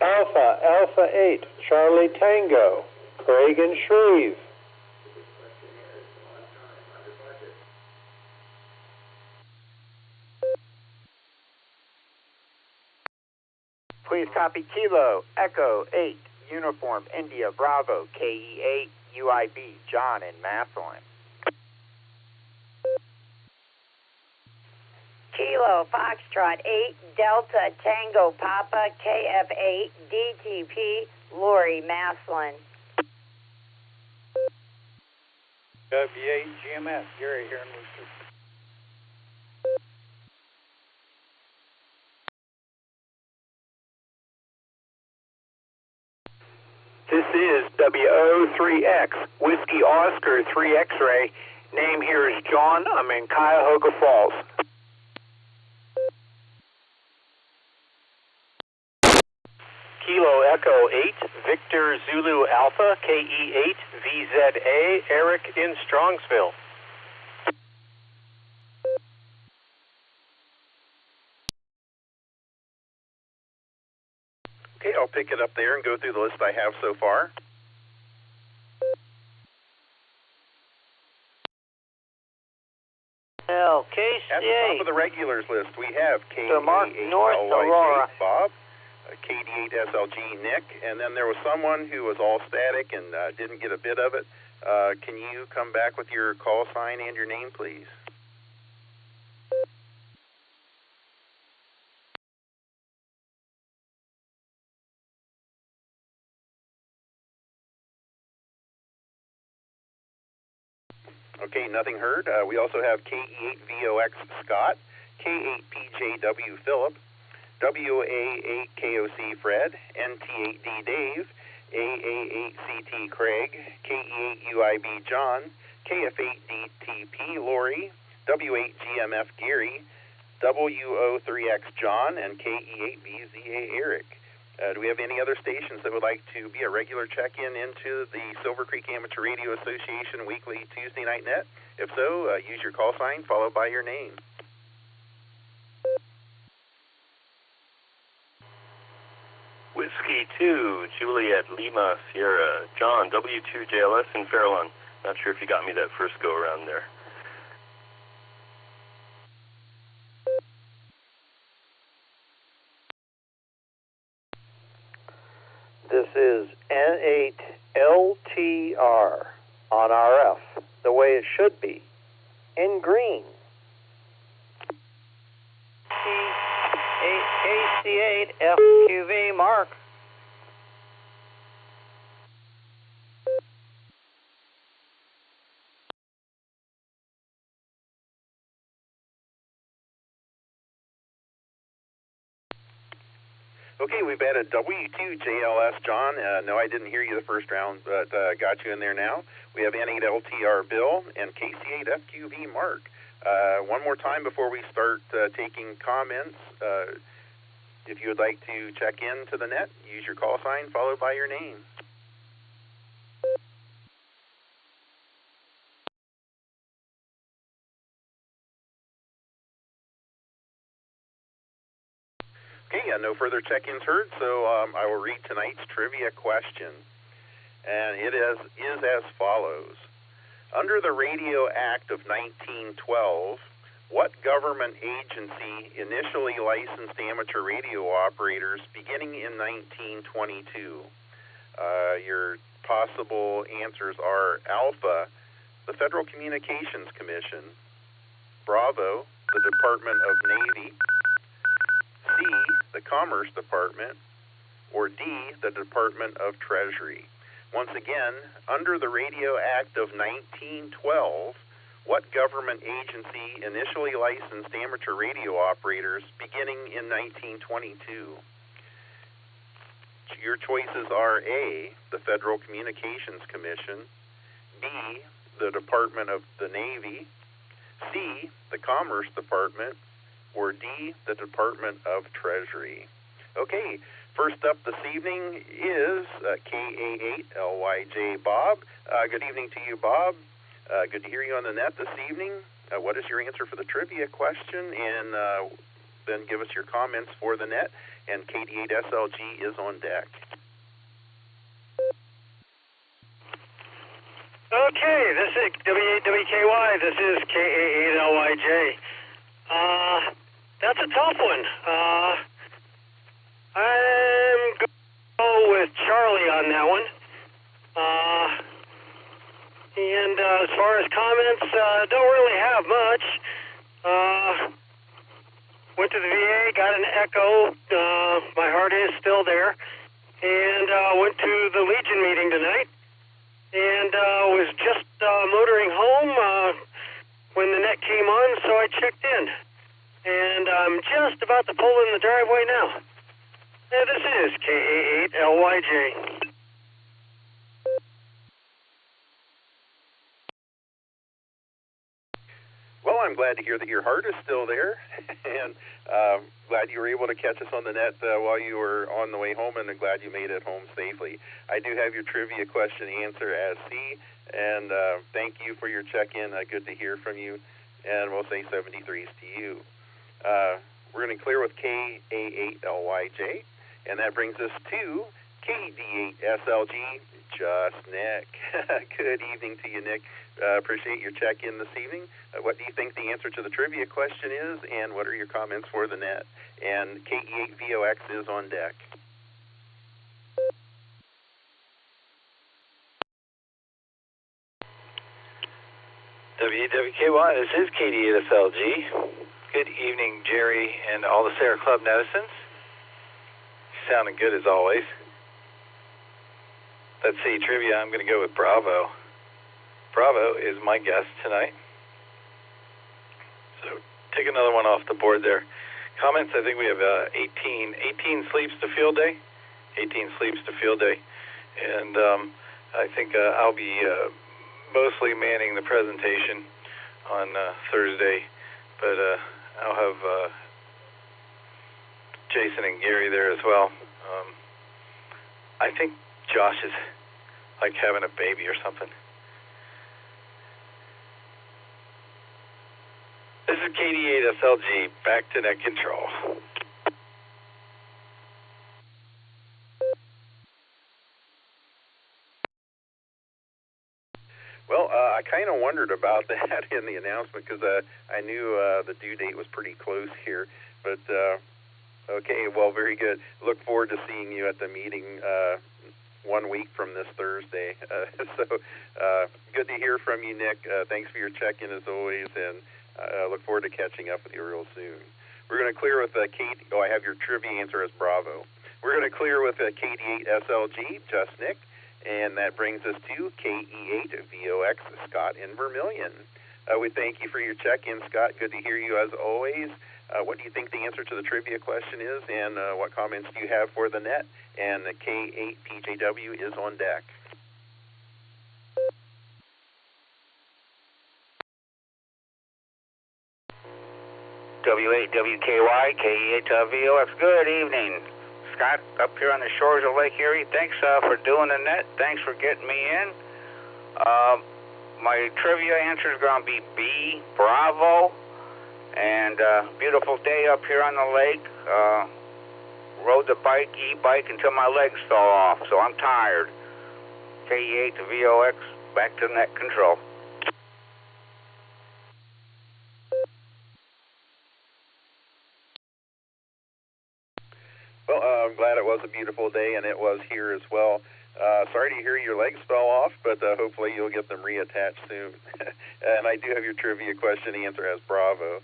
Alpha 8, Charlie Tango, Craig and Shreve. Please copy Kilo Echo 8, Uniform India Bravo, KE8, UIB, John in Massillon. Kilo Foxtrot 8, Delta Tango Papa, KF8, DTP, Lori, Massillon. W8 GMS, Gary here in Worcester. This is WO3X, Whiskey Oscar 3 X-Ray. Name here is John. I'm in Cuyahoga Falls. Kilo Echo 8, Victor Zulu Alpha, KE8, VZA, Eric in Strongsville. Okay, I'll pick it up there and go through the list I have so far. At the top of the regulars list, we have KD8 LYJ Bob, KD8 SLG Nick, and then there was someone who was all static and didn't get a bit of it. Can you come back with your call sign and your name, please? Okay, nothing heard. We also have KE8VOX Scott, K8PJW Philip, WA8KOC Fred, NT8D Dave, AA8CT Craig, KE8UIB John, KF8DTP Lori, W8GMF Gary, WO3X John, and KE8BZA Eric. Do we have any other stations that would like to be a regular check-in into the Silvercreek Amateur Radio Association weekly Tuesday night net? If so, use your call sign followed by your name. Whiskey 2, Juliet Lima Sierra, John, W2JLS in Fairlawn. Not sure if you got me that first go around there. This is N8LTR on RF, the way it should be, in green. KC8FQV, Mark. Okay, we've added W2JLS, John. No, I didn't hear you the first round, but got you in there now. We have N8LTR Bill and KC8FQV Mark. One more time before we start taking comments. If you would like to check in to the net, use your call sign followed by your name. Okay, no further check-ins heard, so I will read tonight's trivia question. And it is as follows. Under the Radio Act of 1912, what government agency initially licensed amateur radio operators beginning in 1922? Your possible answers are Alpha, the Federal Communications Commission, Bravo, the Department of Navy, C, the Commerce Department, or D, the Department of Treasury. Once again, under the Radio Act of 1912, what government agency initially licensed amateur radio operators beginning in 1922? Your choices are A, the Federal Communications Commission, B, the Department of the Navy, C, the Commerce Department, or D, the Department of Treasury. Okay, first up this evening is KA8LYJ Bob. Good evening to you, Bob. Good to hear you on the net this evening. What is your answer for the trivia question? And then give us your comments for the net. And KD8SLG is on deck. Okay, this is W8WKY. This is KA8LYJ. That's a tough one. I'm going to go with Charlie on that one. And as far as comments, don't really have much. Went to the VA, got an echo. My heart is still there. And went to the Legion meeting tonight. And was just motoring home when the net came on, so I checked in. And I'm just about to pull in the driveway now. This is KA8LYJ. Well, I'm glad to hear that your heart is still there, and glad you were able to catch us on the net while you were on the way home, and I'm glad you made it home safely. I do have your trivia question answer as C, and thank you for your check-in. Good to hear from you, and we'll say 73s to you. We're going to clear with KA8LYJ, and that brings us to KD8SLG, just Nick. Good evening to you, Nick. Appreciate your check-in this evening. What do you think the answer to the trivia question is, and what are your comments for the net? And KE8VOX is on deck. WWKY, this is KD8SLG. Good evening, Jerry, and all the Sarah Club netizens. Sounding good as always. Let's see, trivia, I'm going to go with Bravo. Bravo is my guest tonight. So take another one off the board there. Comments, I think we have 18 sleeps to field day. 18 sleeps to field day. And I think I'll be mostly manning the presentation on Thursday. But I'll have Jason and Gary there as well. I think Josh is like having a baby or something. This is KD8SLG, back to net control. Well, I kind of wondered about that in the announcement because I knew the due date was pretty close here. But, okay, well, very good. Look forward to seeing you at the meeting 1 week from this Thursday. So good to hear from you, Nick. Thanks for your check-in as always, and look forward to catching up with you real soon. We're going to clear with I have your trivia answer as Bravo. We're going to clear with KD8SLG, just Nick, and that brings us to KE8VOX, Scott in Vermilion. We thank you for your check-in, Scott. Good to hear you as always. What do you think the answer to the trivia question is, and what comments do you have for the net? And the K8PJW is on deck. W8WKY, KE8VOX. Good evening. Scott, up here on the shores of Lake Erie. Thanks for doing the net. Thanks for getting me in. My trivia answer is going to be B, Bravo. And beautiful day up here on the lake. Rode the bike, e-bike, until my legs fell off, so I'm tired. KE8VOX, back to net control. Well, I'm glad it was a beautiful day, and it was here as well. Sorry to hear your legs fell off, but hopefully you'll get them reattached soon. And I do have your trivia question answer as Bravo.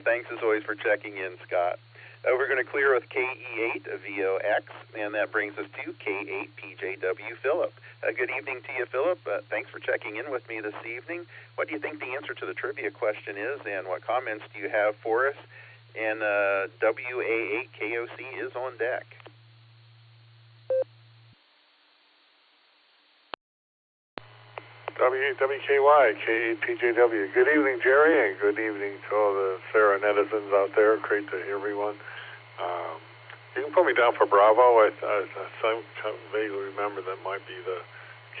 Thanks as always for checking in, Scott. We're going to clear with KE8VOX, and that brings us to K8PJW Philip. Good evening to you, Philip. Thanks for checking in with me this evening. What do you think the answer to the trivia question is, and what comments do you have for us? And WA8KOC is on deck. W8WKY, K8PJW. Good evening, Jerry, and good evening to all the Sarah netizens out there. Great to hear everyone. You can put me down for Bravo. I vaguely remember that might be the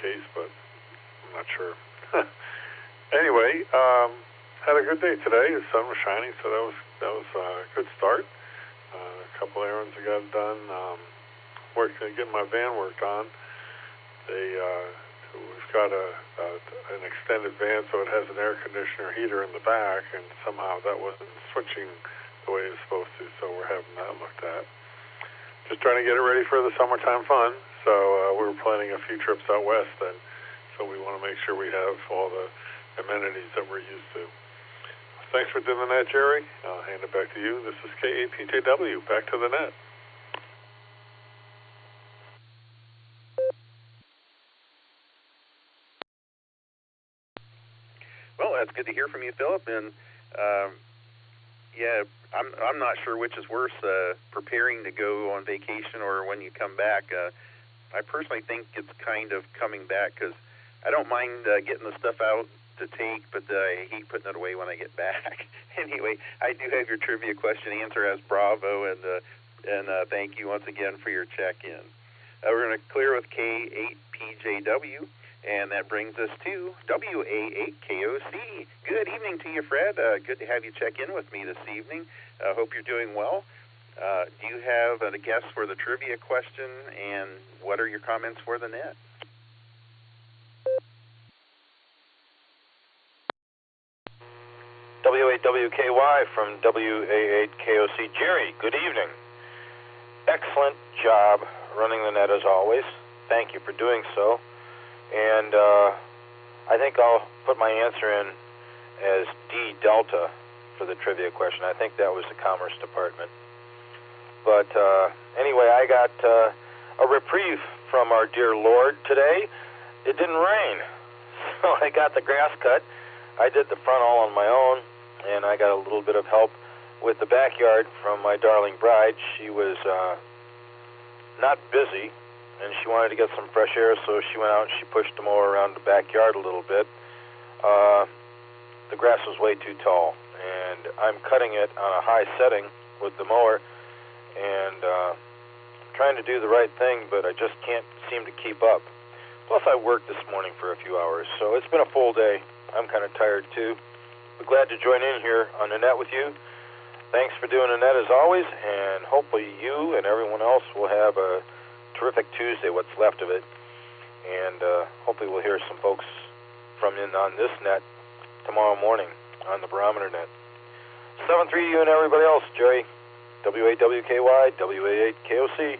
case, but I'm not sure. Anyway, had a good day today. The sun was shining, so that was a good start. A couple errands I got done. Getting my van worked on. We've got an extended van, so it has an air conditioner heater in the back, and somehow that wasn't switching the way it's supposed to, so we're having that looked at. Just trying to get it ready for the summertime fun. So we were planning a few trips out west, and so we want to make sure we have all the amenities that we're used to. Thanks for doing that, Jerry. I'll hand it back to you. This is K8PJW. Back to the net. Well, that's good to hear from you, Philip. And yeah, I'm not sure which is worse, preparing to go on vacation or when you come back. I personally think it's kind of coming back because I don't mind getting the stuff out to take, but I hate putting it away when I get back. Anyway, I do have your trivia question answer as Bravo, and thank you once again for your check-in. We're going to clear with K8PJW. And that brings us to WA8KOC. Good evening to you, Fred. Good to have you check in with me this evening. Hope you're doing well. Do you have a guess for the trivia question, and what are your comments for the net? W8WKY from WA8KOC. Jerry, good evening. Excellent job running the net as always. Thank you for doing so. And I think I'll put my answer in as D Delta for the trivia question. I think that was the Commerce Department. But anyway, I got a reprieve from our dear Lord today. It didn't rain, so I got the grass cut. I did the front all on my own, and I got a little bit of help with the backyard from my darling bride. She was not busy, and she wanted to get some fresh air, so she went out and she pushed the mower around the backyard a little bit. The grass was way too tall, and I'm cutting it on a high setting with the mower, and trying to do the right thing, but I just can't seem to keep up. Plus, I worked this morning for a few hours, so it's been a full day. I'm kind of tired, too. But glad to join in here on the net with you. Thanks for doing the net as always, and hopefully you and everyone else will have a terrific Tuesday, what's left of it, and hopefully we'll hear some folks from in on this net tomorrow morning on the Barometer net. 7-3 to you and everybody else, Jerry. W8WKY, WA8KOC.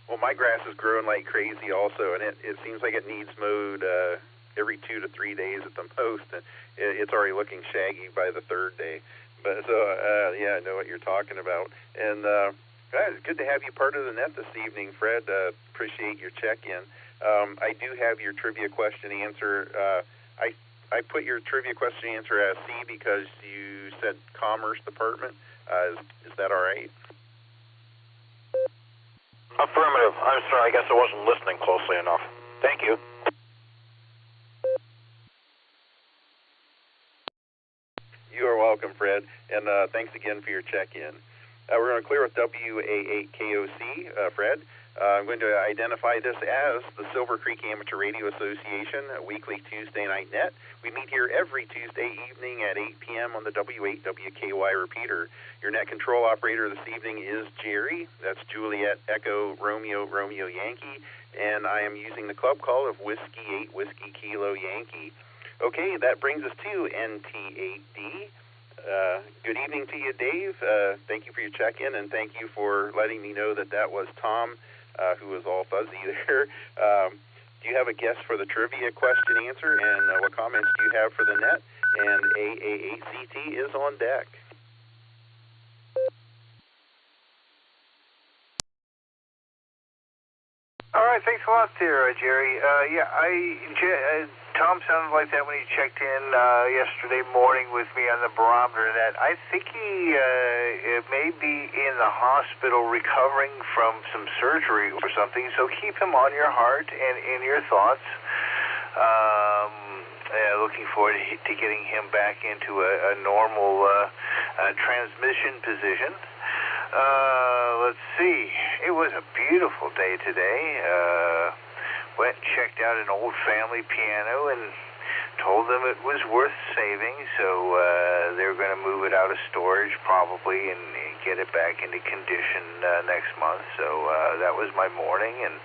Well, my grass is growing like crazy also, and it seems like it needs mowed every 2 to 3 days at the most, and it's already looking shaggy by the third day. But so, yeah, I know what you're talking about. And it's good to have you part of the net this evening, Fred. Appreciate your check-in. I do have your trivia question answer. I put your trivia question answer as C because you said Commerce Department. Is that all right? Affirmative. I'm sorry, I guess I wasn't listening closely enough. Thank you. welcome, Fred, and thanks again for your check-in. We're going to clear with WA8KOC, Fred. I'm going to identify this as the Silvercreek Amateur Radio Association, a weekly Tuesday night net. We meet here every Tuesday evening at 8 p.m. on the W8WKY repeater. Your net control operator this evening is Jerry. That's Juliet Echo Romeo Romeo Yankee, and I am using the club call of Whiskey 8 Whiskey Kilo Yankee. Okay, that brings us to NT8D. Good evening to you, Dave. Thank you for your check-in, and thank you for letting me know that that was Tom, who was all fuzzy there. Do you have a guess for the trivia question answer, and what comments do you have for the net? And AAACT is on deck. All right, thanks a lot there, Jerry. Tom sounded like that when he checked in yesterday morning with me on the barometer net. I think he may be in the hospital recovering from some surgery or something, so keep him on your heart and in your thoughts. Looking forward to getting him back into a normal transmission position. Let's see. It was a beautiful day today. Went and checked out an old family piano and told them it was worth saving, so they're going to move it out of storage probably and get it back into condition next month. So that was my morning, and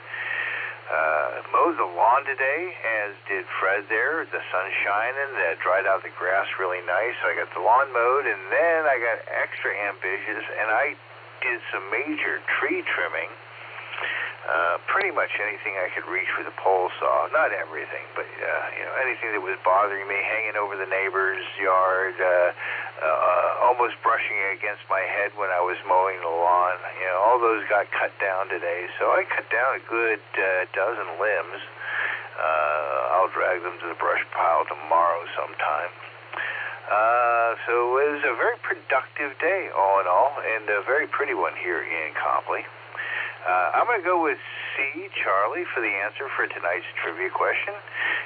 mowed the lawn today, as did Fred there. The sun's shining, dried out the grass really nice, so I got the lawn mowed, and then I got extra ambitious, and I did some major tree trimming. Pretty much anything I could reach with a pole saw. Not everything, but anything that was bothering me, hanging over the neighbor's yard, almost brushing against my head when I was mowing the lawn. All those got cut down today. So I cut down a good dozen limbs. I'll drag them to the brush pile tomorrow sometime. So it was a very productive day, all in all, and a very pretty one here in Copley. I'm going to go with C, Charlie, for the answer for tonight's trivia question.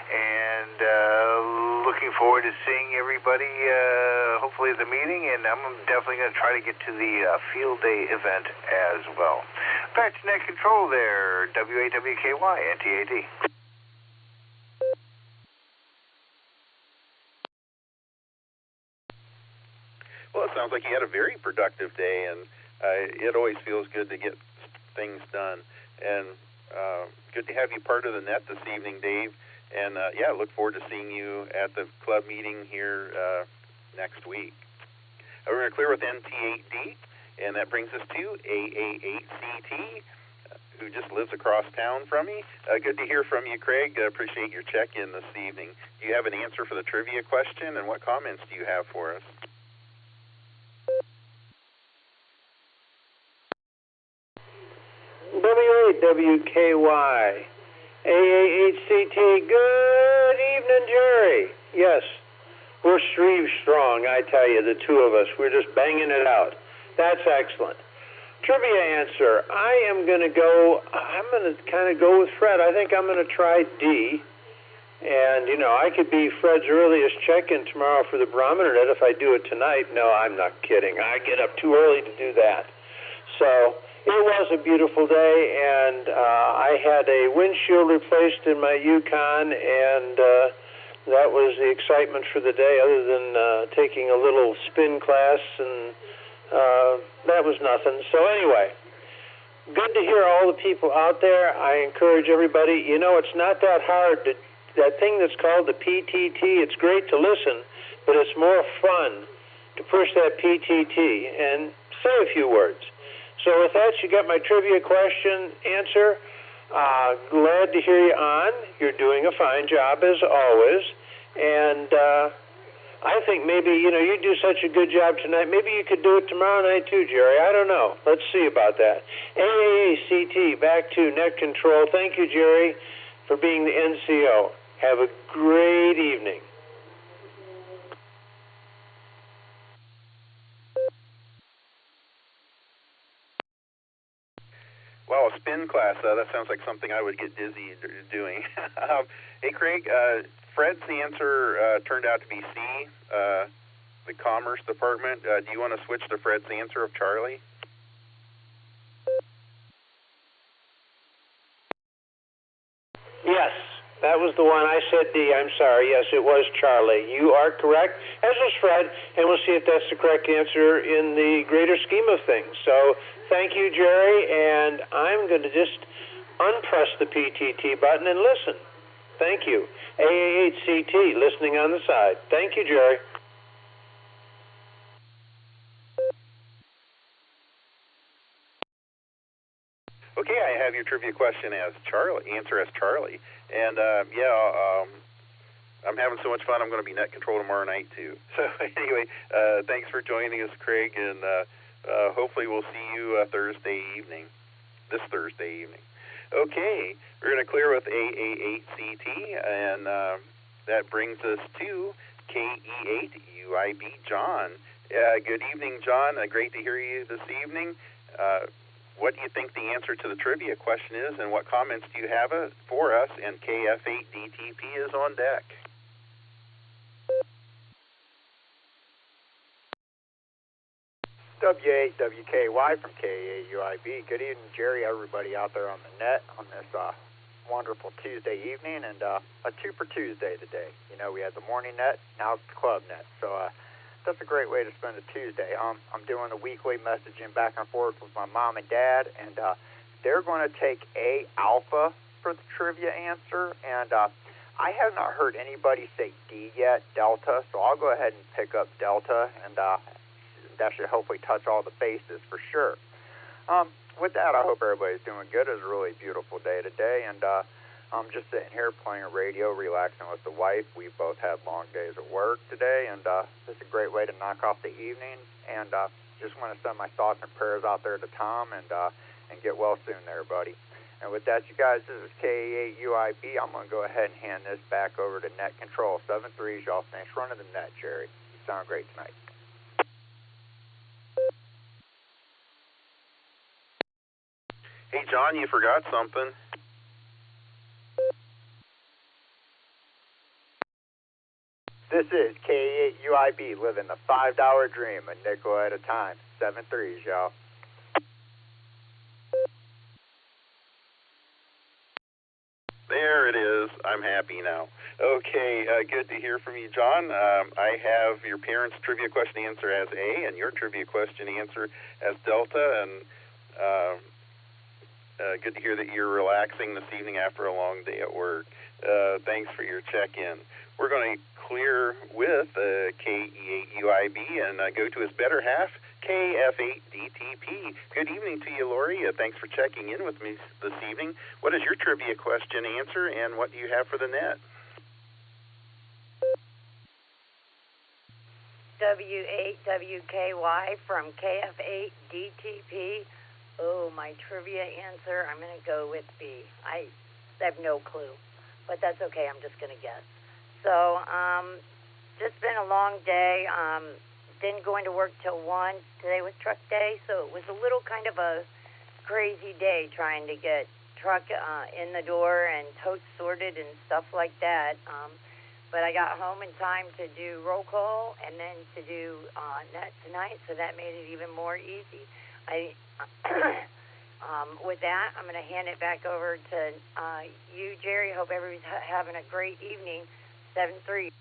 And looking forward to seeing everybody, hopefully at the meeting. And I'm definitely going to try to get to the field day event as well. Back to net control there, WAWKY, NTAD. Well, it sounds like you had a very productive day, and it always feels good to get things done. And good to have you part of the net this evening, Dave. And look forward to seeing you at the club meeting here next week. We're going to clear with NT8D, and that brings us to AA8CT, who just lives across town from me. Good to hear from you, Craig. Appreciate your check-in this evening. Do you have an answer for the trivia question, and what comments do you have for us? W8WKY, AAHCT, good evening, Jerry. Yes, we're Shreve strong, I tell you, the two of us. We're just banging it out. That's excellent. Trivia answer, I'm going to kind of go with Fred. I think I'm going to try D. And, I could be Fred's earliest check-in tomorrow for the barometer net if I do it tonight. No, I'm not kidding. I get up too early to do that. So it was a beautiful day, and I had a windshield replaced in my Yukon, and that was the excitement for the day, other than taking a little spin class, and that was nothing. So anyway, good to hear all the people out there. I encourage everybody, it's not that hard. That thing that's called the PTT, it's great to listen, but it's more fun to push that PTT and say a few words. So with that, you got my trivia question answer. Glad to hear you on. You're doing a fine job, as always. And I think maybe, you do such a good job tonight. Maybe you could do it tomorrow night too, Jerry. I don't know. Let's see about that. AACT, back to net control. Thank you, Jerry, for being the NCO. Have a great evening. Wow, a spin class. That sounds like something I would get dizzy doing. Hey, Craig, Fred's answer turned out to be C. the Commerce Department. Do you want to switch to Fred's answer of Charlie? Yes, that was the one. I said D. I'm sorry. Yes, it was Charlie. You are correct, as was Fred, and we'll see if that's the correct answer in the greater scheme of things. So thank you, Jerry, and I'm going to just unpress the PTT button and listen. Thank you. AA8CT, listening on the side. Thank you, Jerry. Okay, I have your trivia question as Charlie, answer as Charlie. And, I'm having so much fun, I'm going to be net control tomorrow night, too. So, anyway, thanks for joining us, Craig, and hopefully we'll see you this Thursday evening. Okay, we're going to clear with AA8CT, and that brings us to KE8UIB John. Good evening, John. Great to hear you this evening. What do you think the answer to the trivia question is, and what comments do you have for us? And KF8DTP is on deck. W8WKY from KAUIB. Good evening, Jerry, everybody out there on the net on this wonderful Tuesday evening, and a two-for Tuesday today. You know, we had the morning net, now it's the club net. So that's a great way to spend a Tuesday. I'm doing a weekly messaging back and forth with my mom and dad, and they're going to take A alpha for the trivia answer, and I have not heard anybody say D yet, delta, so I'll go ahead and pick up delta, and that should hopefully touch all the bases for sure. With that, I hope everybody's doing good. It's a really beautiful day today, and I'm just sitting here playing radio, relaxing with the wife. We both had long days at work today, and this is a great way to knock off the evening. And just want to send my thoughts and prayers out there to Tom, and get well soon there, buddy. And with that, you guys, this is KA8UIB. I'm going to go ahead and hand this back over to Net Control 73. Y'all finish running the net, Jerry. You sound great tonight. Hey, John, you forgot something. This is KA8UIB, living the $5 dream, a nickel at a time. 7 3s, y'all. There it is. I'm happy now. Okay, good to hear from you, John. I have your parents' trivia question answer as A, and your trivia question answer as delta, and good to hear that you're relaxing this evening after a long day at work. Thanks for your check-in. We're going to clear with KE8UIB and go to his better half, KF8DTP. Good evening to you, Lori. Thanks for checking in with me this evening. What is your trivia question answer, and what do you have for the net? W8WKY from KF8DTP. Oh, my trivia answer, I'm going to go with B. I have no clue, but that's okay. I'm just going to guess. So, just been a long day. Didn't go into work till 1. Today was truck day, so it was a little kind of a crazy day trying to get truck in the door and totes sorted and stuff like that. But I got home in time to do roll call and then to do net tonight, so that made it even more easy. With that, I'm going to hand it back over to you, Jerry. Hope everybody's having a great evening. 7-3.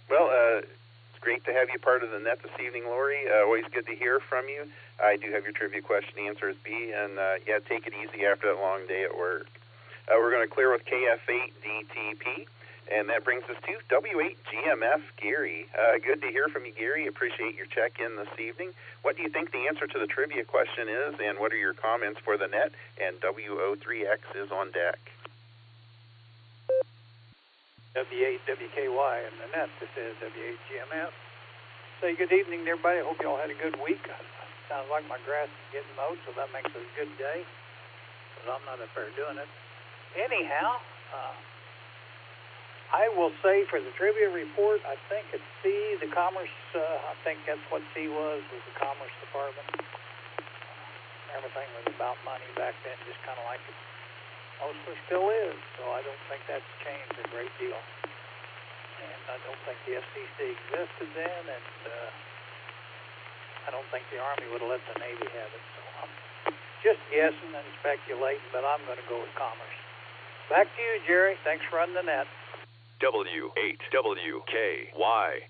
Well, it's great to have you part of the net this evening, Lori. Always good to hear from you. I do have your trivia question answer as B, and yeah, take it easy after that long day at work. We're going to clear with KF8DTP. And that brings us to W8GMF Gary. Good to hear from you, Gary. Appreciate your check-in this evening. What do you think the answer to the trivia question is, and what are your comments for the net? And WO3X is on deck. W8WKY in the net. This is W8GMF. Say good evening, everybody. Hope you all had a good week. Sounds like my grass is getting mowed, so that makes it a good day, because I'm not up there doing it. Anyhow, I will say for the trivia report, I think it's C, the Commerce, I think that's what C was the Commerce Department. Everything was about money back then, just kind of like Mosley still is, so I don't think that's changed a great deal. And I don't think the FCC existed then, and I don't think the Army would have let the Navy have it. So I'm just guessing and speculating, but I'm going to go with Commerce. Back to you, Jerry. Thanks for running the net. W8WKY.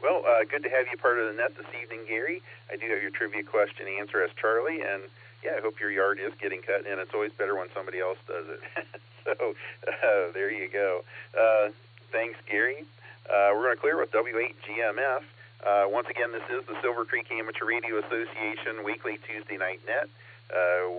Well, good to have you part of the net this evening, Gary. I do have your trivia question answer as Charlie, and yeah, I hope your yard is getting cut, and it's always better when somebody else does it. So there you go. Thanks, Gary. We're going to clear with W8GMF. Once again, this is the Silvercreek Amateur Radio Association weekly Tuesday night net.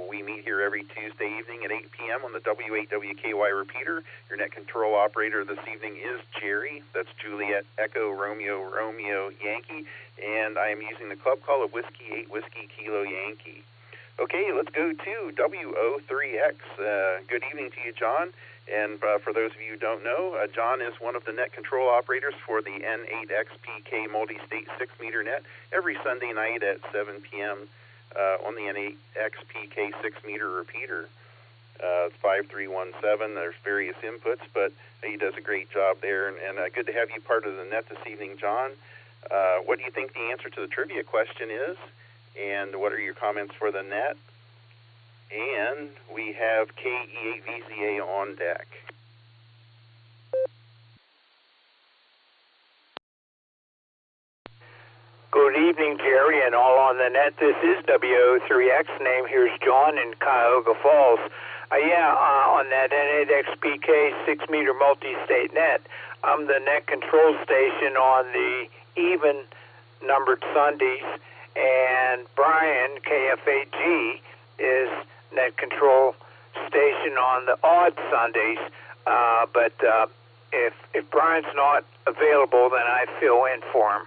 We meet here every Tuesday evening at 8 p.m. on the W8WKY repeater. Your net control operator this evening is Jerry. That's Juliet Echo Romeo Romeo Yankee. And I am using the club call of Whiskey 8 Whiskey Kilo Yankee. Okay, let's go to WO3X. Good evening to you, John. And for those of you who don't know, John is one of the net control operators for the N8XPK multi-state 6-meter net every Sunday night at 7 p.m. On the N8XPK 6-meter repeater. It's 5317. There's various inputs, but he does a great job there. And good to have you part of the net this evening, John. What do you think the answer to the trivia question is? And what are your comments for the net? And we have KE8VZA on deck. Good evening, Jerry, and all on the net. This is WO3X. Name here's John in Cuyahoga Falls. On that N8XPK 6-meter multi-state net, I'm the net control station on the even-numbered Sundays, and Brian, KF8G, is net control station on the odd Sundays. But if Brian's not available, then I fill in for him.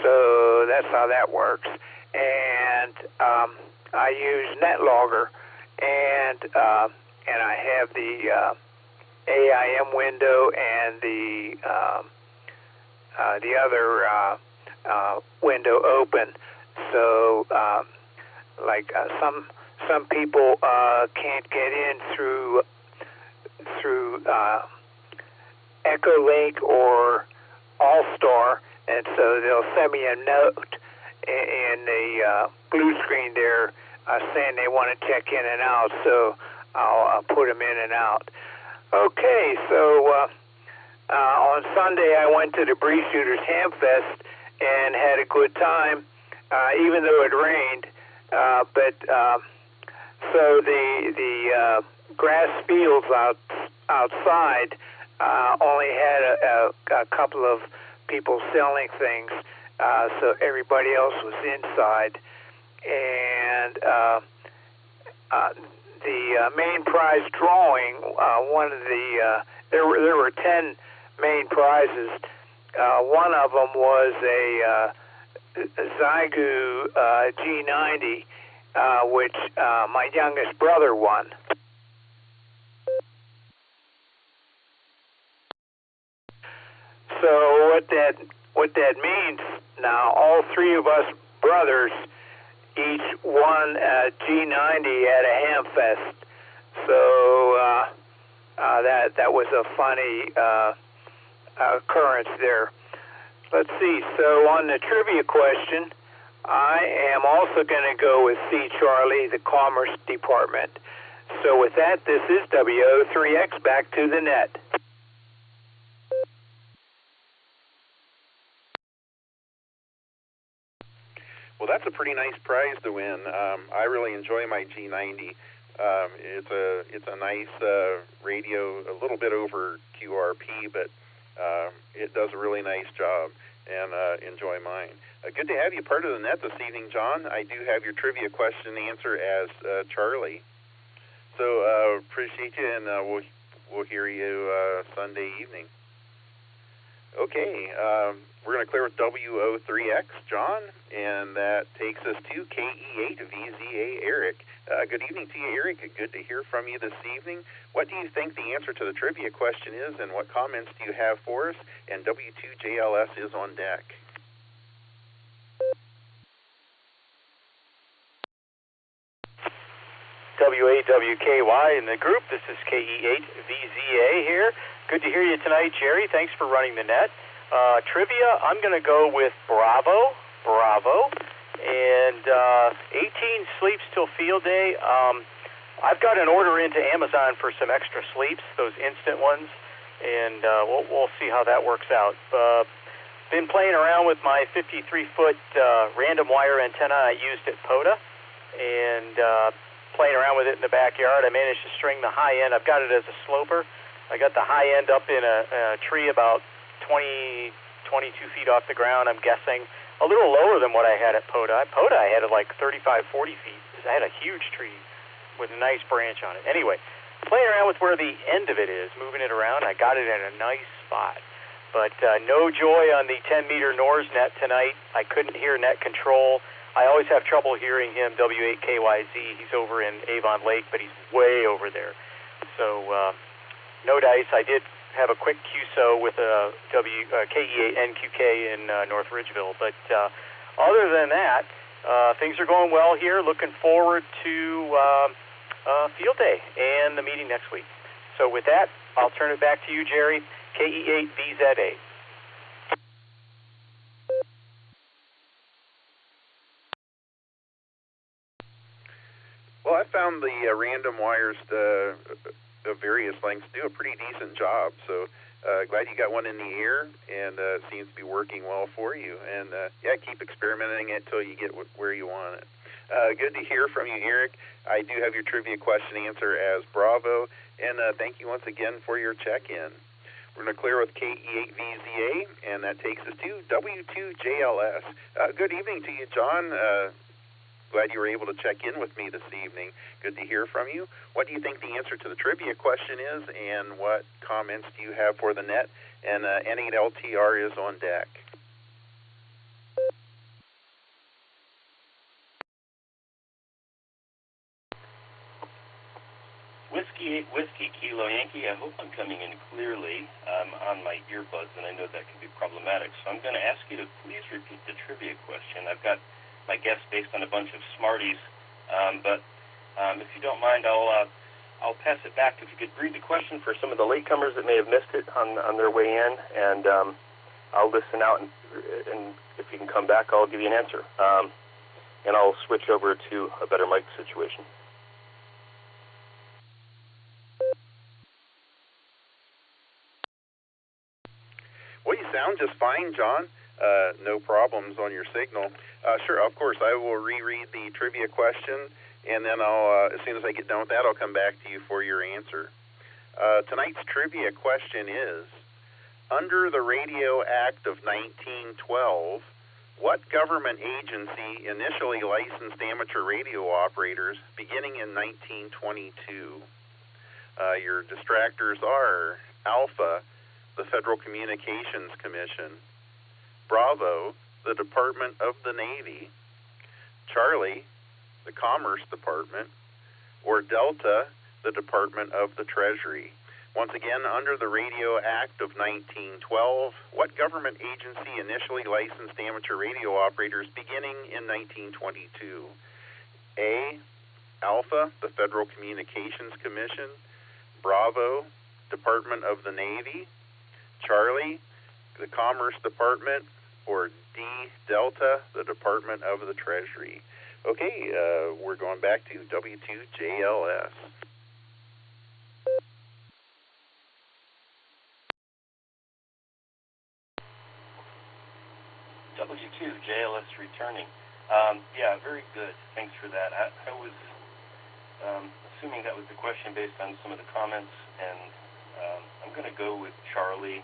So that's how that works. And I use NetLogger, and I have the AIM window and the other window open. So some people can't get in through Echolink or Allstar. And so they'll send me a note in the blue screen there saying they want to check in and out. So I'll put them in and out. Okay, so on Sunday I went to the Bree Shooters Ham Fest and had a good time, even though it rained. So the grass fields outside only had a couple of people selling things, so everybody else was inside. And the main prize drawing, there were 10 main prizes. One of them was a Zygu G90, which my youngest brother won. So what that means now, all three of us brothers each won a G90 at a ham fest. So that was a funny occurrence there. Let's see. So on the trivia question, I am also going to go with C. Charlie, the Commerce Department. So with that, this is WO3X. Back to the net. Well, that's a pretty nice prize to win. I really enjoy my G90. It's a nice radio, a little bit over QRP, but it does a really nice job, and enjoy mine. Good to have you part of the net this evening, John. I do have your trivia question answer as Charlie. So appreciate you, and we'll hear you Sunday evening. Okay, we're going to clear with WO3X, John, and that takes us to KE8VZA, Eric. Good evening to you, Eric. Good to hear from you this evening. What do you think the answer to the trivia question is, and what comments do you have for us? And W2JLS is on deck. WAWKY in the group. This is KE8VZA here. Good to hear you tonight, Jerry. Thanks for running the net. Trivia, I'm going to go with Bravo, and 18 sleeps till field day. I've got an order into Amazon for some extra sleeps, those instant ones, and we'll see how that works out. Been playing around with my 53-foot random wire antenna I used at POTA, and playing around with it in the backyard. I managed to string the high end. I've got it as a sloper. I got the high end up in a tree about 22 feet off the ground, I'm guessing. A little lower than what I had at POTA. At POTA, I had it like 35, 40 feet. I had a huge tree with a nice branch on it. Anyway, playing around with where the end of it is, moving it around, I got it in a nice spot. But no joy on the 10-meter NORS net tonight. I couldn't hear net control. I always have trouble hearing him, W8KYZ. He's over in Avon Lake, but he's way over there. So no dice. I did have a quick QSO with a KE8NQK in North Ridgeville. But other than that, things are going well here. Looking forward to field day and the meeting next week. So with that, I'll turn it back to you, Jerry. KE8VZA. Well, I found the random wires of various lengths do a pretty decent job. So glad you got one in the air, and it seems to be working well for you. And yeah, keep experimenting it till you get where you want it. Good to hear from you, Eric. I do have your trivia question answer as Bravo, and thank you once again for your check-in. We're going to clear with KE8VZA, and that takes us to W2JLS. Good evening to you, John. Glad you were able to check in with me this evening. Good to hear from you. What do you think the answer to the trivia question is, and what comments do you have for the net? And N8LTR is on deck. Whiskey 8 Whiskey Kilo Yankee. I hope I'm coming in clearly on my earbuds, and I know that can be problematic. So I'm going to ask you to please repeat the trivia question. I've got my guess based on a bunch of Smarties, but if you don't mind, I'll pass it back. If you could read the question for some of the latecomers that may have missed it on their way in, and I'll listen out, and if you can come back, I'll give you an answer, and I'll switch over to a better mic situation. Well, you sound just fine, John. No problems on your signal. Sure, of course, I will reread the trivia question, and then I'll, as soon as I get done with that, I'll come back to you for your answer. Tonight's trivia question is, under the Radio Act of 1912, what government agency initially licensed amateur radio operators beginning in 1922? Your distractors are Alpha, the Federal Communications Commission; Bravo, the Department of the Navy; Charlie, the Commerce Department; or Delta, the Department of the Treasury. Once again, under the Radio Act of 1912, what government agency initially licensed amateur radio operators beginning in 1922? A, Alpha, the Federal Communications Commission; Bravo, Department of the Navy; Charlie, the Commerce Department; or D, Delta, the Department of the Treasury. Okay, we're going back to W2JLS. W2JLS returning. Yeah, very good. Thanks for that. I was assuming that was the question based on some of the comments, and I'm going to go with Charlie,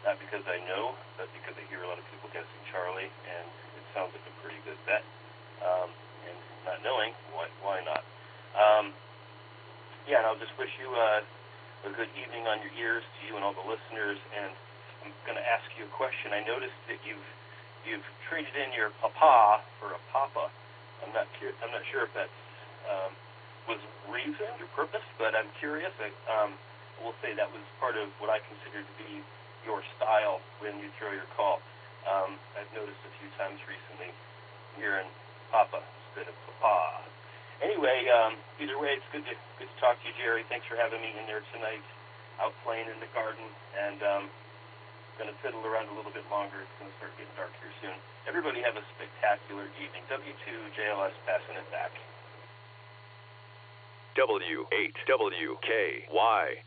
not because I know, but because I hear a lot of people guessing Charlie, and it sounds like a pretty good bet. And not knowing, why not? Yeah, and I'll just wish you a good evening on your ears to you and all the listeners, and I'm going to ask you a question. I noticed that you've traded in your papa for a papa. I'm not sure if that's was reasoned or purpose, but I'm curious. I will say that was part of what I consider to be your style when you throw your call. I've noticed a few times recently hearing papa instead of papa. Anyway, either way, it's good to talk to you, Jerry. Thanks for having me in there tonight, out playing in the garden, and going to fiddle around a little bit longer. It's going to start getting dark here soon. Everybody have a spectacular evening. W2JLS passing it back. W8WKY.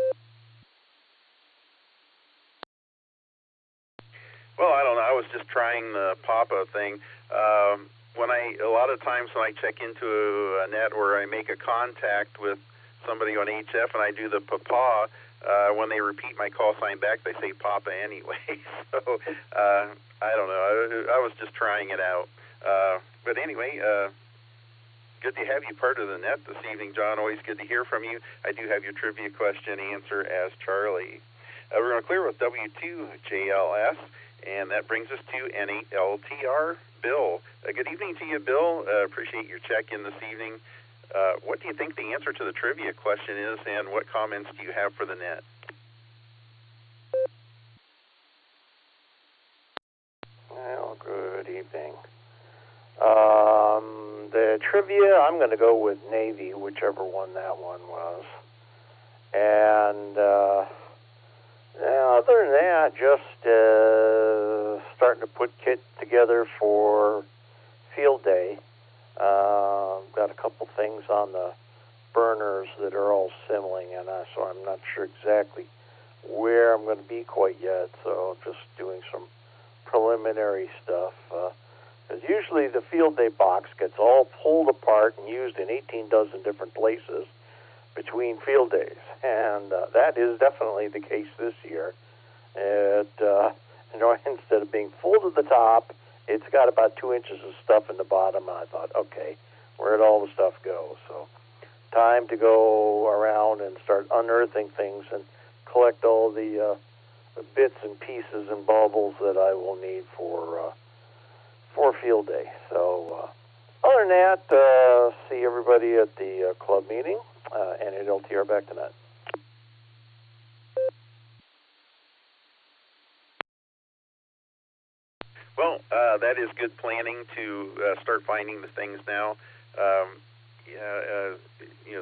Well, I don't know. I was just trying the Papa thing. A lot of times when I check into a net or I make a contact with somebody on HF and I do the Papa, when they repeat my call sign back, they say Papa anyway. So I don't know. I was just trying it out. But anyway, good to have you part of the net this evening, John. Always good to hear from you. I do have your trivia question answer as Charlie. We're going to clear with W2JLS, and that brings us to NALTR. Bill. Good evening to you, Bill. Appreciate your check-in this evening. What do you think the answer to the trivia question is, and what comments do you have for the net? Well, good evening. The trivia, I'm going to go with Navy, whichever one that one was. And other than that, just starting to put kit together for field day. Got a couple things on the burners that are all simmering, and so I'm not sure exactly where I'm going to be quite yet. So just doing some preliminary stuff. Because usually the field day box gets all pulled apart and used in 18 dozen different places between field days, and that is definitely the case this year. Instead of being full to the top, it's got about 2 inches of stuff in the bottom, and I thought, okay, where'd all the stuff go? So time to go around and start unearthing things and collect all the bits and pieces and baubles that I will need for field day. So other than that, see everybody at the club meeting, and at LTR back to net. Well, that is good planning to start finding the things now.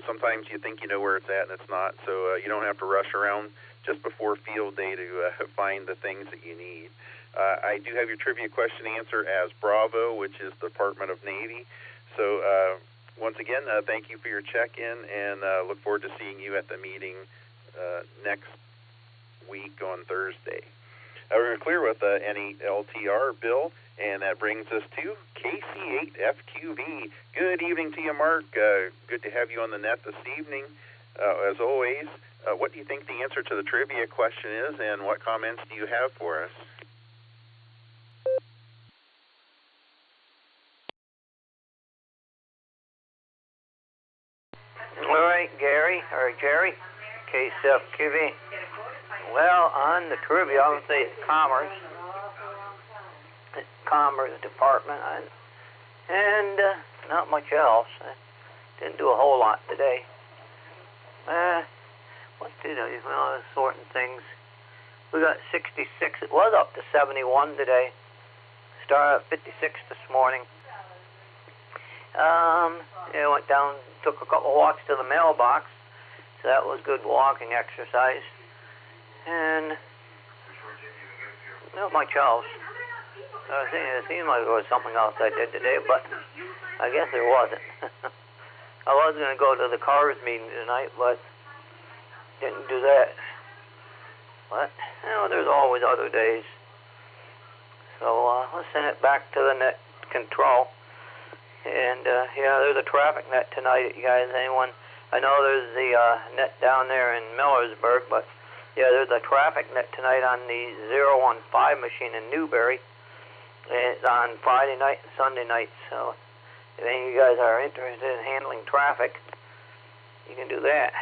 Sometimes you think you know where it's at, and it's not. So you don't have to rush around just before field day to find the things that you need. I do have your trivia question answer as Bravo, which is the Department of Navy. So once again, thank you for your check-in, and look forward to seeing you at the meeting next week on Thursday. We're going to clear with any LTR, Bill, and that brings us to KC8FQV. Good evening to you, Mark. Good to have you on the net this evening. As always, what do you think the answer to the trivia question is, and what comments do you have for us? All right, Jerry, KCFQV. Well, on the trivia, I would say it's Commerce Department, and not much else. I didn't do a whole lot today. What did I do? Well, I was sorting things. We got 66. It was up to 71 today. Started at 56 this morning. Went down, took a couple walks to the mailbox, so that was good walking exercise. And not much else. It seemed like there was something else I did today, but I guess there wasn't. I was going to go to the cars meeting tonight, but didn't do that. But, there's always other days. So let's send it back to the net control. And, there's a traffic net tonight, you guys. Anyone? I know there's the net down there in Millersburg, but there's a traffic net tonight on the 015 machine in Newberry. And it's on Friday night and Sunday night. So if any of you guys are interested in handling traffic, you can do that.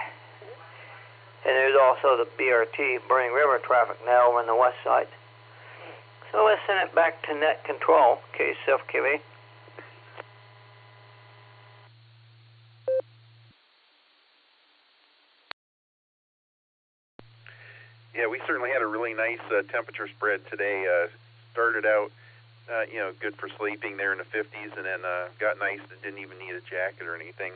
And there's also the BRT, Burning River traffic now over on the west side. So let's send it back to net control, KCFQV. Yeah, we certainly had a really nice temperature spread today. Started out, good for sleeping there in the 50s, and then got nice and didn't even need a jacket or anything.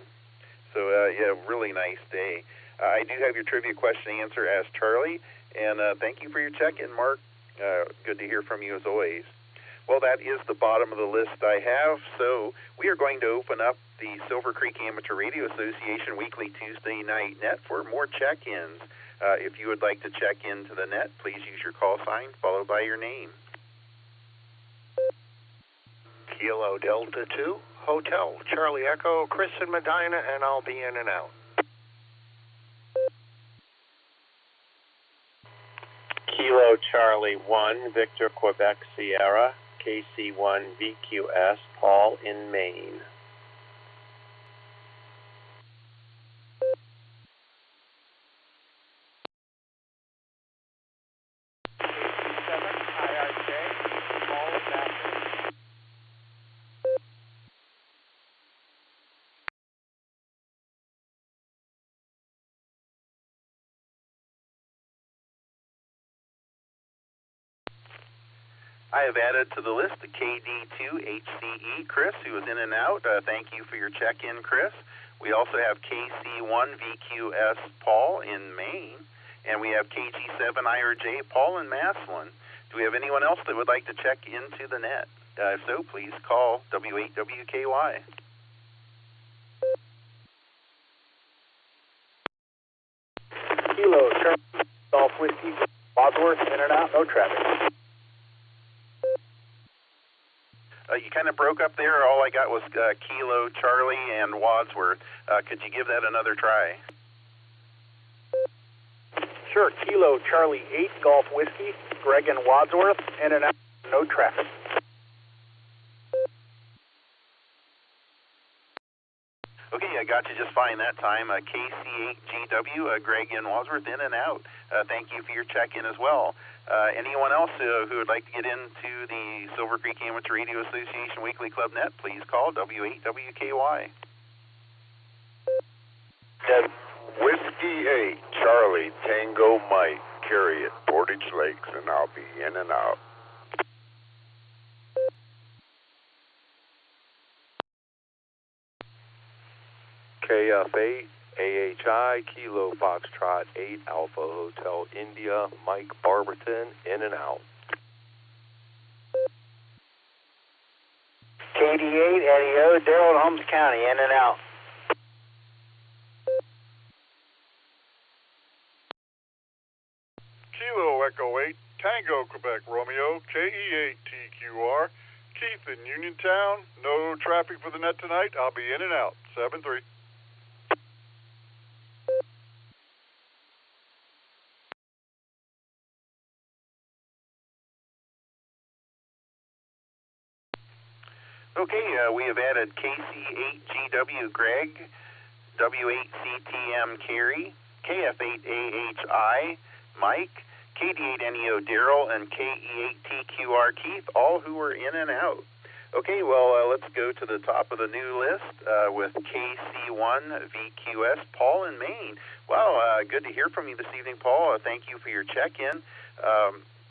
So, yeah, really nice day. I do have your trivia question answer as Charlie, and thank you for your check-in, Mark. Good to hear from you as always. Well, that is the bottom of the list I have, so we are going to open up the Silvercreek Amateur Radio Association Weekly Tuesday Night Net for more check-ins. If you would like to check into the net, please use your call sign followed by your name. Kilo Delta 2, Hotel, Charlie Echo, Chris in Medina, and I'll be in and out. Kilo Charlie 1, Victor Quebec Sierra, KC1 VQS, Paul in Maine. I have added to the list the KD2HCE Chris, who was in and out. Thank you for your check-in, Chris. We also have KC1 VQS Paul in Maine, and we have KG7IRJ Paul in Maslin. Do we have anyone else that would like to check into the net? If so, please call W8WKY. Kilo Charlie Golf Whiskey Wadsworth, in and out, no traffic. You kind of broke up there. All I got was Kilo, Charlie, and Wadsworth. Could you give that another try? Sure. Kilo Charlie 8 Golf Whiskey, Greg and Wadsworth, in and out, no traffic. Okay, I got you just fine that time. KC8GW, Greg and Wadsworth, in and out. Thank you for your check-in as well. Anyone else who would like to get into the Silvercreek Amateur Radio Association Weekly Club Net, please call W8WKY. Whiskey 8, Charlie, Tango Mike, Carry it, Portage Lakes, and I'll be in and out. KF8, AHI, Kilo Foxtrot 8, Alpha Hotel India, Mike Barberton, in and out. KD8, Eddie O, Daryl, Holmes County, in and out. Kilo Echo 8, Tango Quebec Romeo, KE8TQR, Keith in Uniontown. No traffic for the net tonight. I'll be in and out. 7-3. Okay, we have added KC8GW Greg, W8CTM Carey, KF8AHI Mike, KD8NEO Daryl, and KE8TQR Keith, all who were in and out. Okay, well, let's go to the top of the new list with KC1 VQS Paul in Maine. Wow, good to hear from you this evening, Paul. Thank you for your check-in.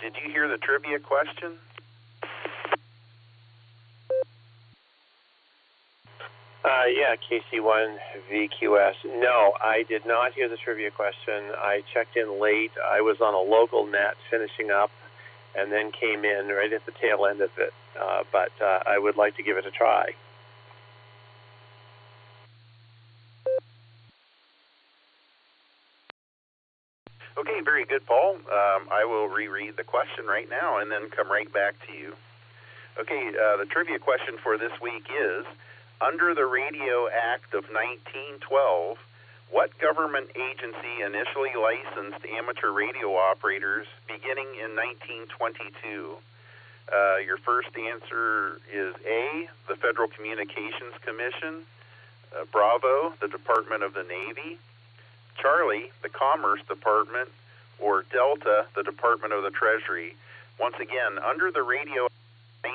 Did you hear the trivia question? Yeah, KC1 VQS. No, I did not hear the trivia question. I checked in late. I was on a local net finishing up and then came in right at the tail end of it. But I would like to give it a try. Okay, very good, Paul. I will reread the question right now and then come right back to you. Okay, the trivia question for this week is, under the Radio Act of 1912, what government agency initially licensed amateur radio operators beginning in 1922? Your first answer is A, the Federal Communications Commission, Bravo, the Department of the Navy, Charlie, the Commerce Department, or Delta, the Department of the Treasury. Once again, under the Radio Act of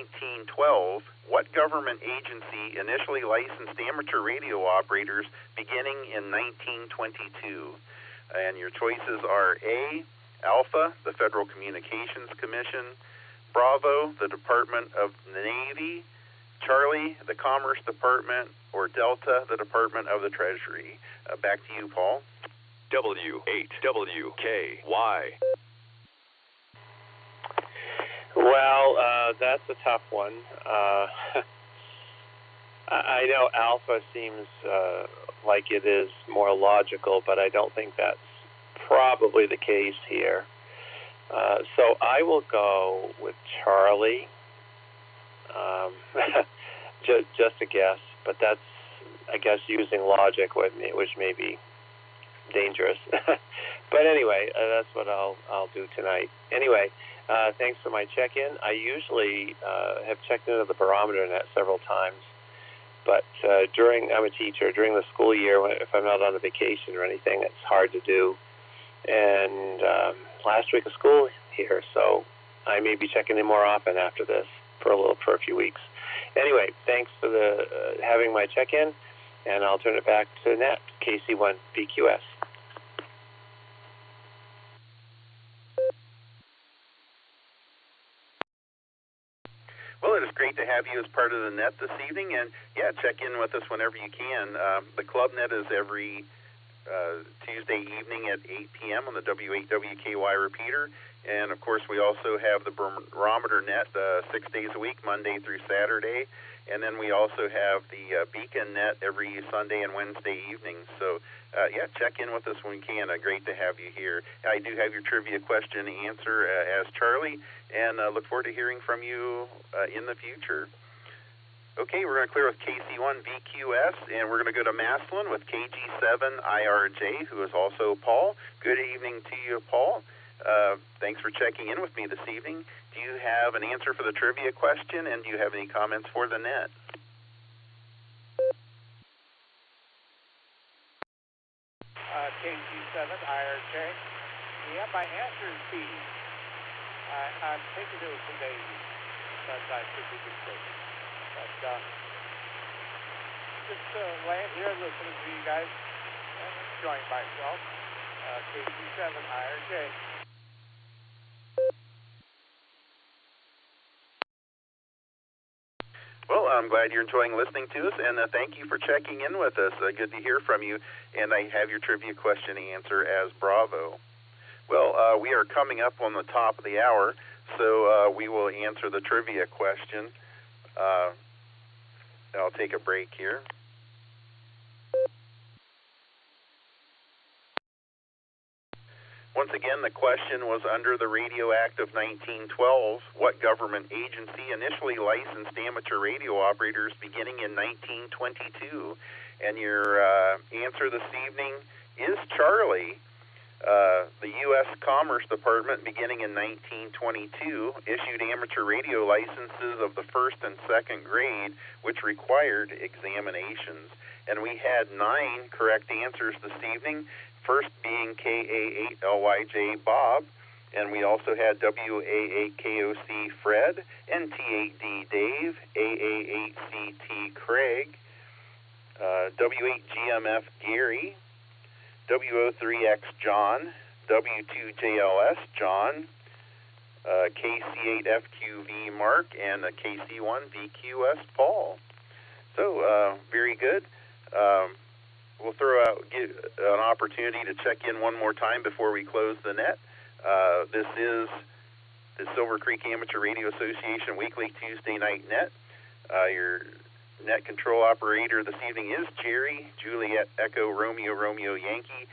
1912, what government agency initially licensed amateur radio operators beginning in 1922? And your choices are A, Alpha, the Federal Communications Commission, Bravo, the Department of the Navy, Charlie, the Commerce Department, or Delta, the Department of the Treasury. Back to you, Paul. W8WKY. Well, that's a tough one. I know Alpha seems like it is more logical, but I don't think that's probably the case here. So I will go with Charlie. Just a guess, but that's, I guess, using logic with me, which may be dangerous. But anyway, that's what I'll do tonight. Anyway, thanks for my check-in. I usually have checked into the barometer net several times, but I'm a teacher, during the school year, if I'm not on a vacation or anything, it's hard to do. And last week of school here, so I may be checking in more often after this for a few weeks. Anyway, thanks for having my check-in, and I'll turn it back to Net, KC1 BQS. Well, it is great to have you as part of the net this evening, and yeah, check in with us whenever you can. The Club Net is every Tuesday evening at 8 p.m. on the W8WKY repeater, and of course we also have the barometer net 6 days a week, Monday through Saturday, and then we also have the Beacon net every Sunday and Wednesday evenings. So yeah, check in with us when you can. Great to have you here. I do have your trivia question and answer as Charlie, and look forward to hearing from you in the future. Okay, we're going to clear with KC1 VQS, and we're going to go to Maslin with KG7 IRJ, who is also Paul. Good evening to you, Paul. Thanks for checking in with me this evening. Do you have an answer for the trivia question, and do you have any comments for the net? KG7 IRJ. Yeah, my answer is B. I'm thinking it was the Navy, but I could be mistaken. But just laying here listening to you guys and enjoying myself. KG7 IRJ. Well, I'm glad you're enjoying listening to us, and thank you for checking in with us. Good to hear from you, and I have your trivia question and answer as Bravo. Well, we are coming up on the top of the hour, so we will answer the trivia question. I'll take a break here. Once again, the question was, under the Radio Act of 1912, what government agency initially licensed amateur radio operators beginning in 1922? And your answer this evening is Charlie. The U.S. Commerce Department, beginning in 1922, issued amateur radio licenses of the first and second grade, which required examinations. And we had 9 correct answers this evening, first being KA8LYJ Bob, and we also had WA8KOC Fred, NT8D Dave, AA8CT Craig, W8GMF Gary, W03X John, W2JLS John, KC8FQV Mark, and KC1VQS Paul. So, very good. We'll give an opportunity to check in one more time before we close the net. This is the Silvercreek Amateur Radio Association Weekly Tuesday Night Net. Your net control operator this evening is Jerry, Juliet Echo Romeo Romeo Yankee,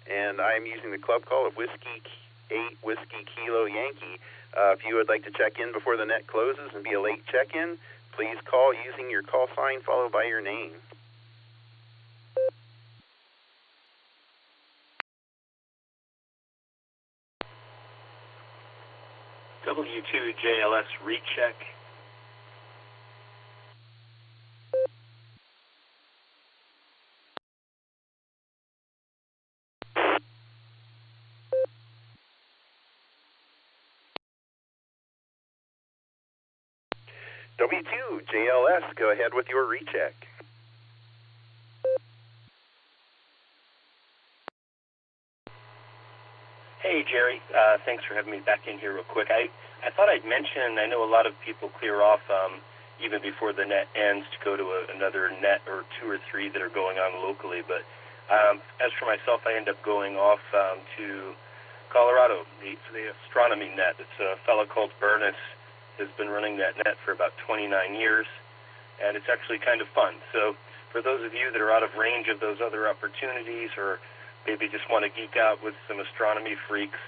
and I'm using the club call of Whiskey 8 Whiskey Kilo Yankee. If you would like to check in before the net closes and be a late check-in, please call using your call sign followed by your name. W2JLS recheck. W2JLS, go ahead with your recheck. Hey, Jerry. Thanks for having me back in here real quick. I thought I'd mention, I know a lot of people clear off even before the net ends to go to another net or two or three that are going on locally. But as for myself, I end up going off to Colorado, the astronomy net. It's a fellow called Bernis has been running that net for about 29 years, and it's actually kind of fun. So for those of you that are out of range of those other opportunities, or maybe just want to geek out with some astronomy freaks,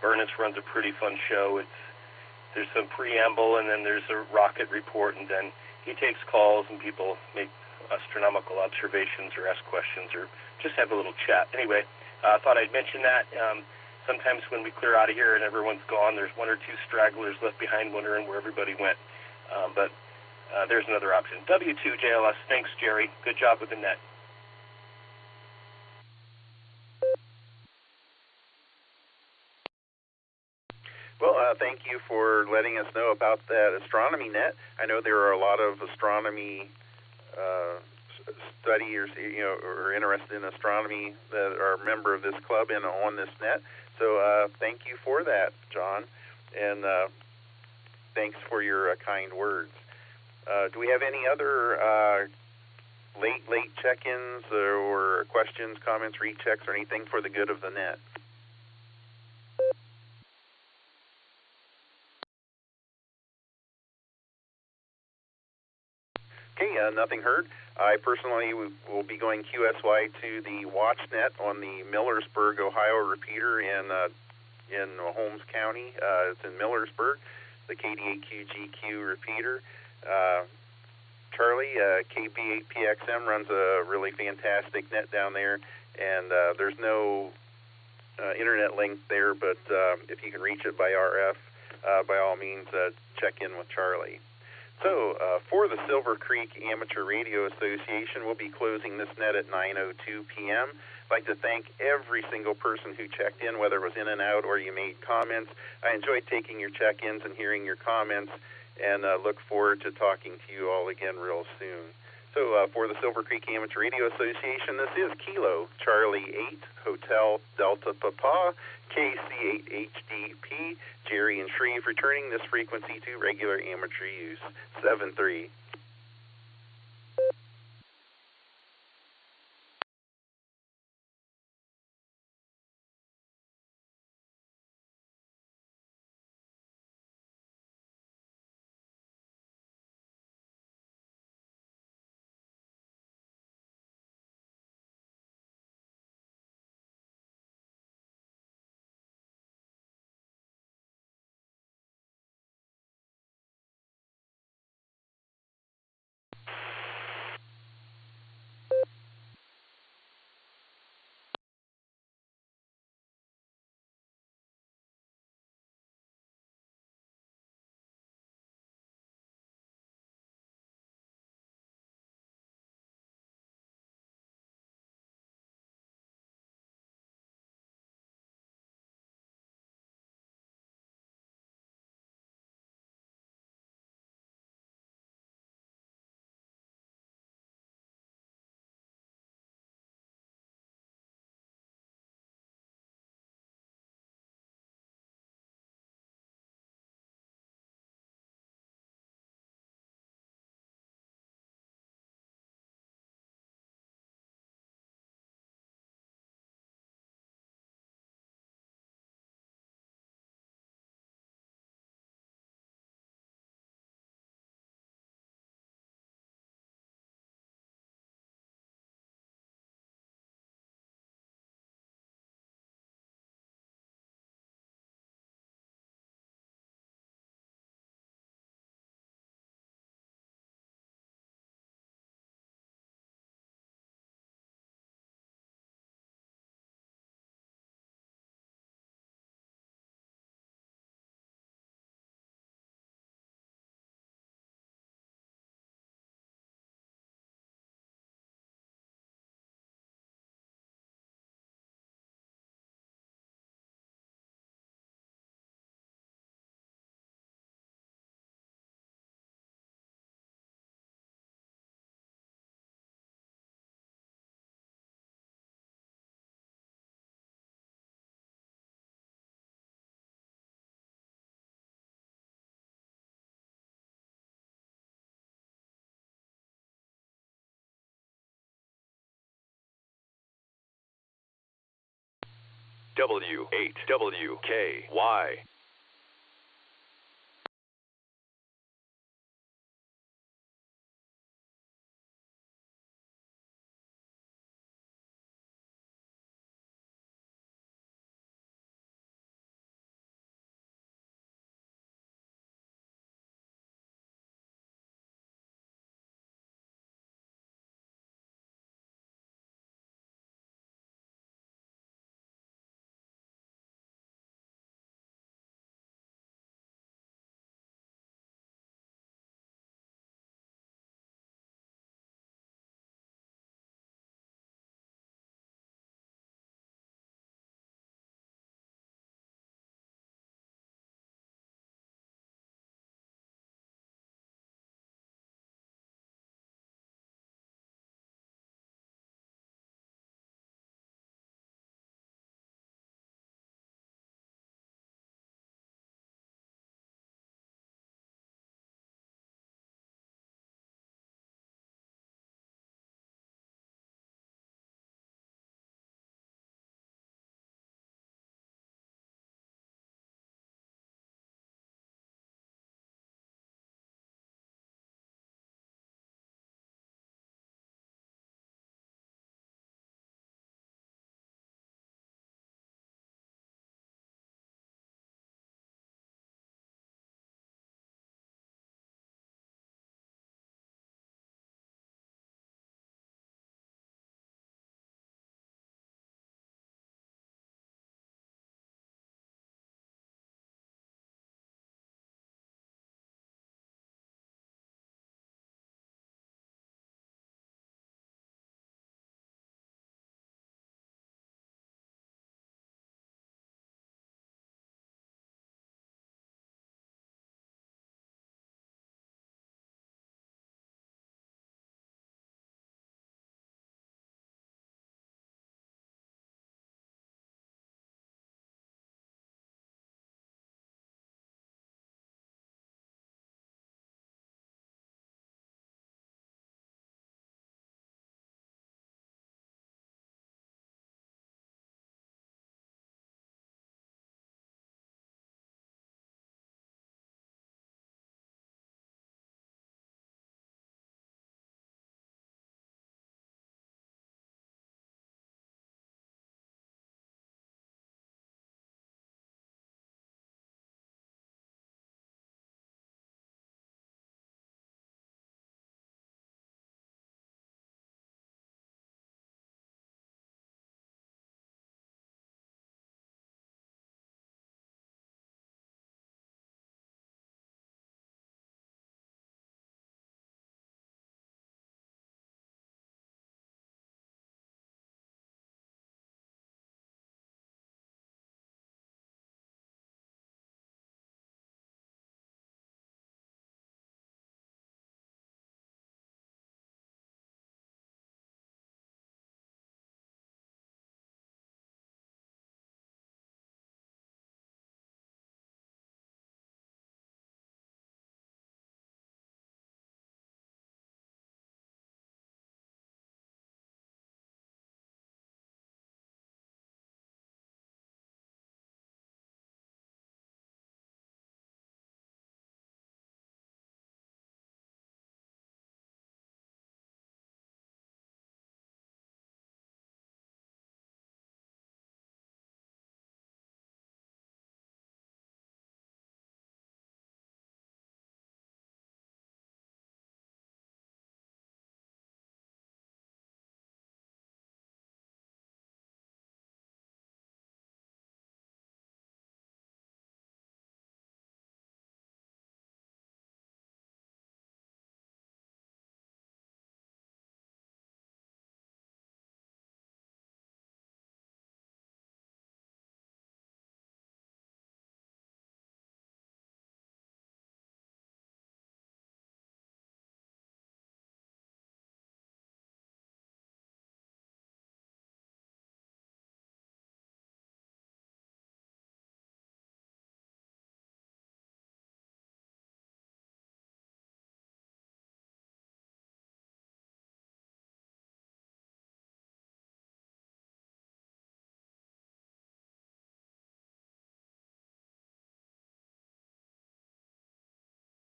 Bernis runs a pretty fun show. There's some preamble, and then there's a rocket report, and then he takes calls, and people make astronomical observations or ask questions or just have a little chat. Anyway, I thought I'd mention that. Sometimes when we clear out of here and everyone's gone, there's one or two stragglers left behind wondering where everybody went. But there's another option. W2JLS. Thanks, Jerry. Good job with the net. Well, thank you for letting us know about that astronomy net. I know there are a lot of astronomy studiers, or interested in astronomy that are a member of this club and on this net. So thank you for that, John, and thanks for your kind words. Do we have any other late check-ins or questions, comments, rechecks, or anything for the good of the net? Okay, nothing heard. I personally will be going QSY to the WatchNet on the Millersburg, Ohio repeater in Holmes County. It's in Millersburg, the KD8QGQ repeater. Charlie, KB8PXM runs a really fantastic net down there, and there's no internet link there, but if you can reach it by RF, by all means, check in with Charlie. So, for the Silvercreek Amateur Radio Association, we'll be closing this net at 9:02 p.m. I'd like to thank every single person who checked in, whether it was in and out or you made comments. I enjoyed taking your check-ins and hearing your comments, and look forward to talking to you all again real soon. So, for the Silvercreek Amateur Radio Association, this is Kilo Charlie 8 Hotel Delta Papa KC8HDP, Jerry and Shreve returning this frequency to regular amateur use. 7-3. W8WKY.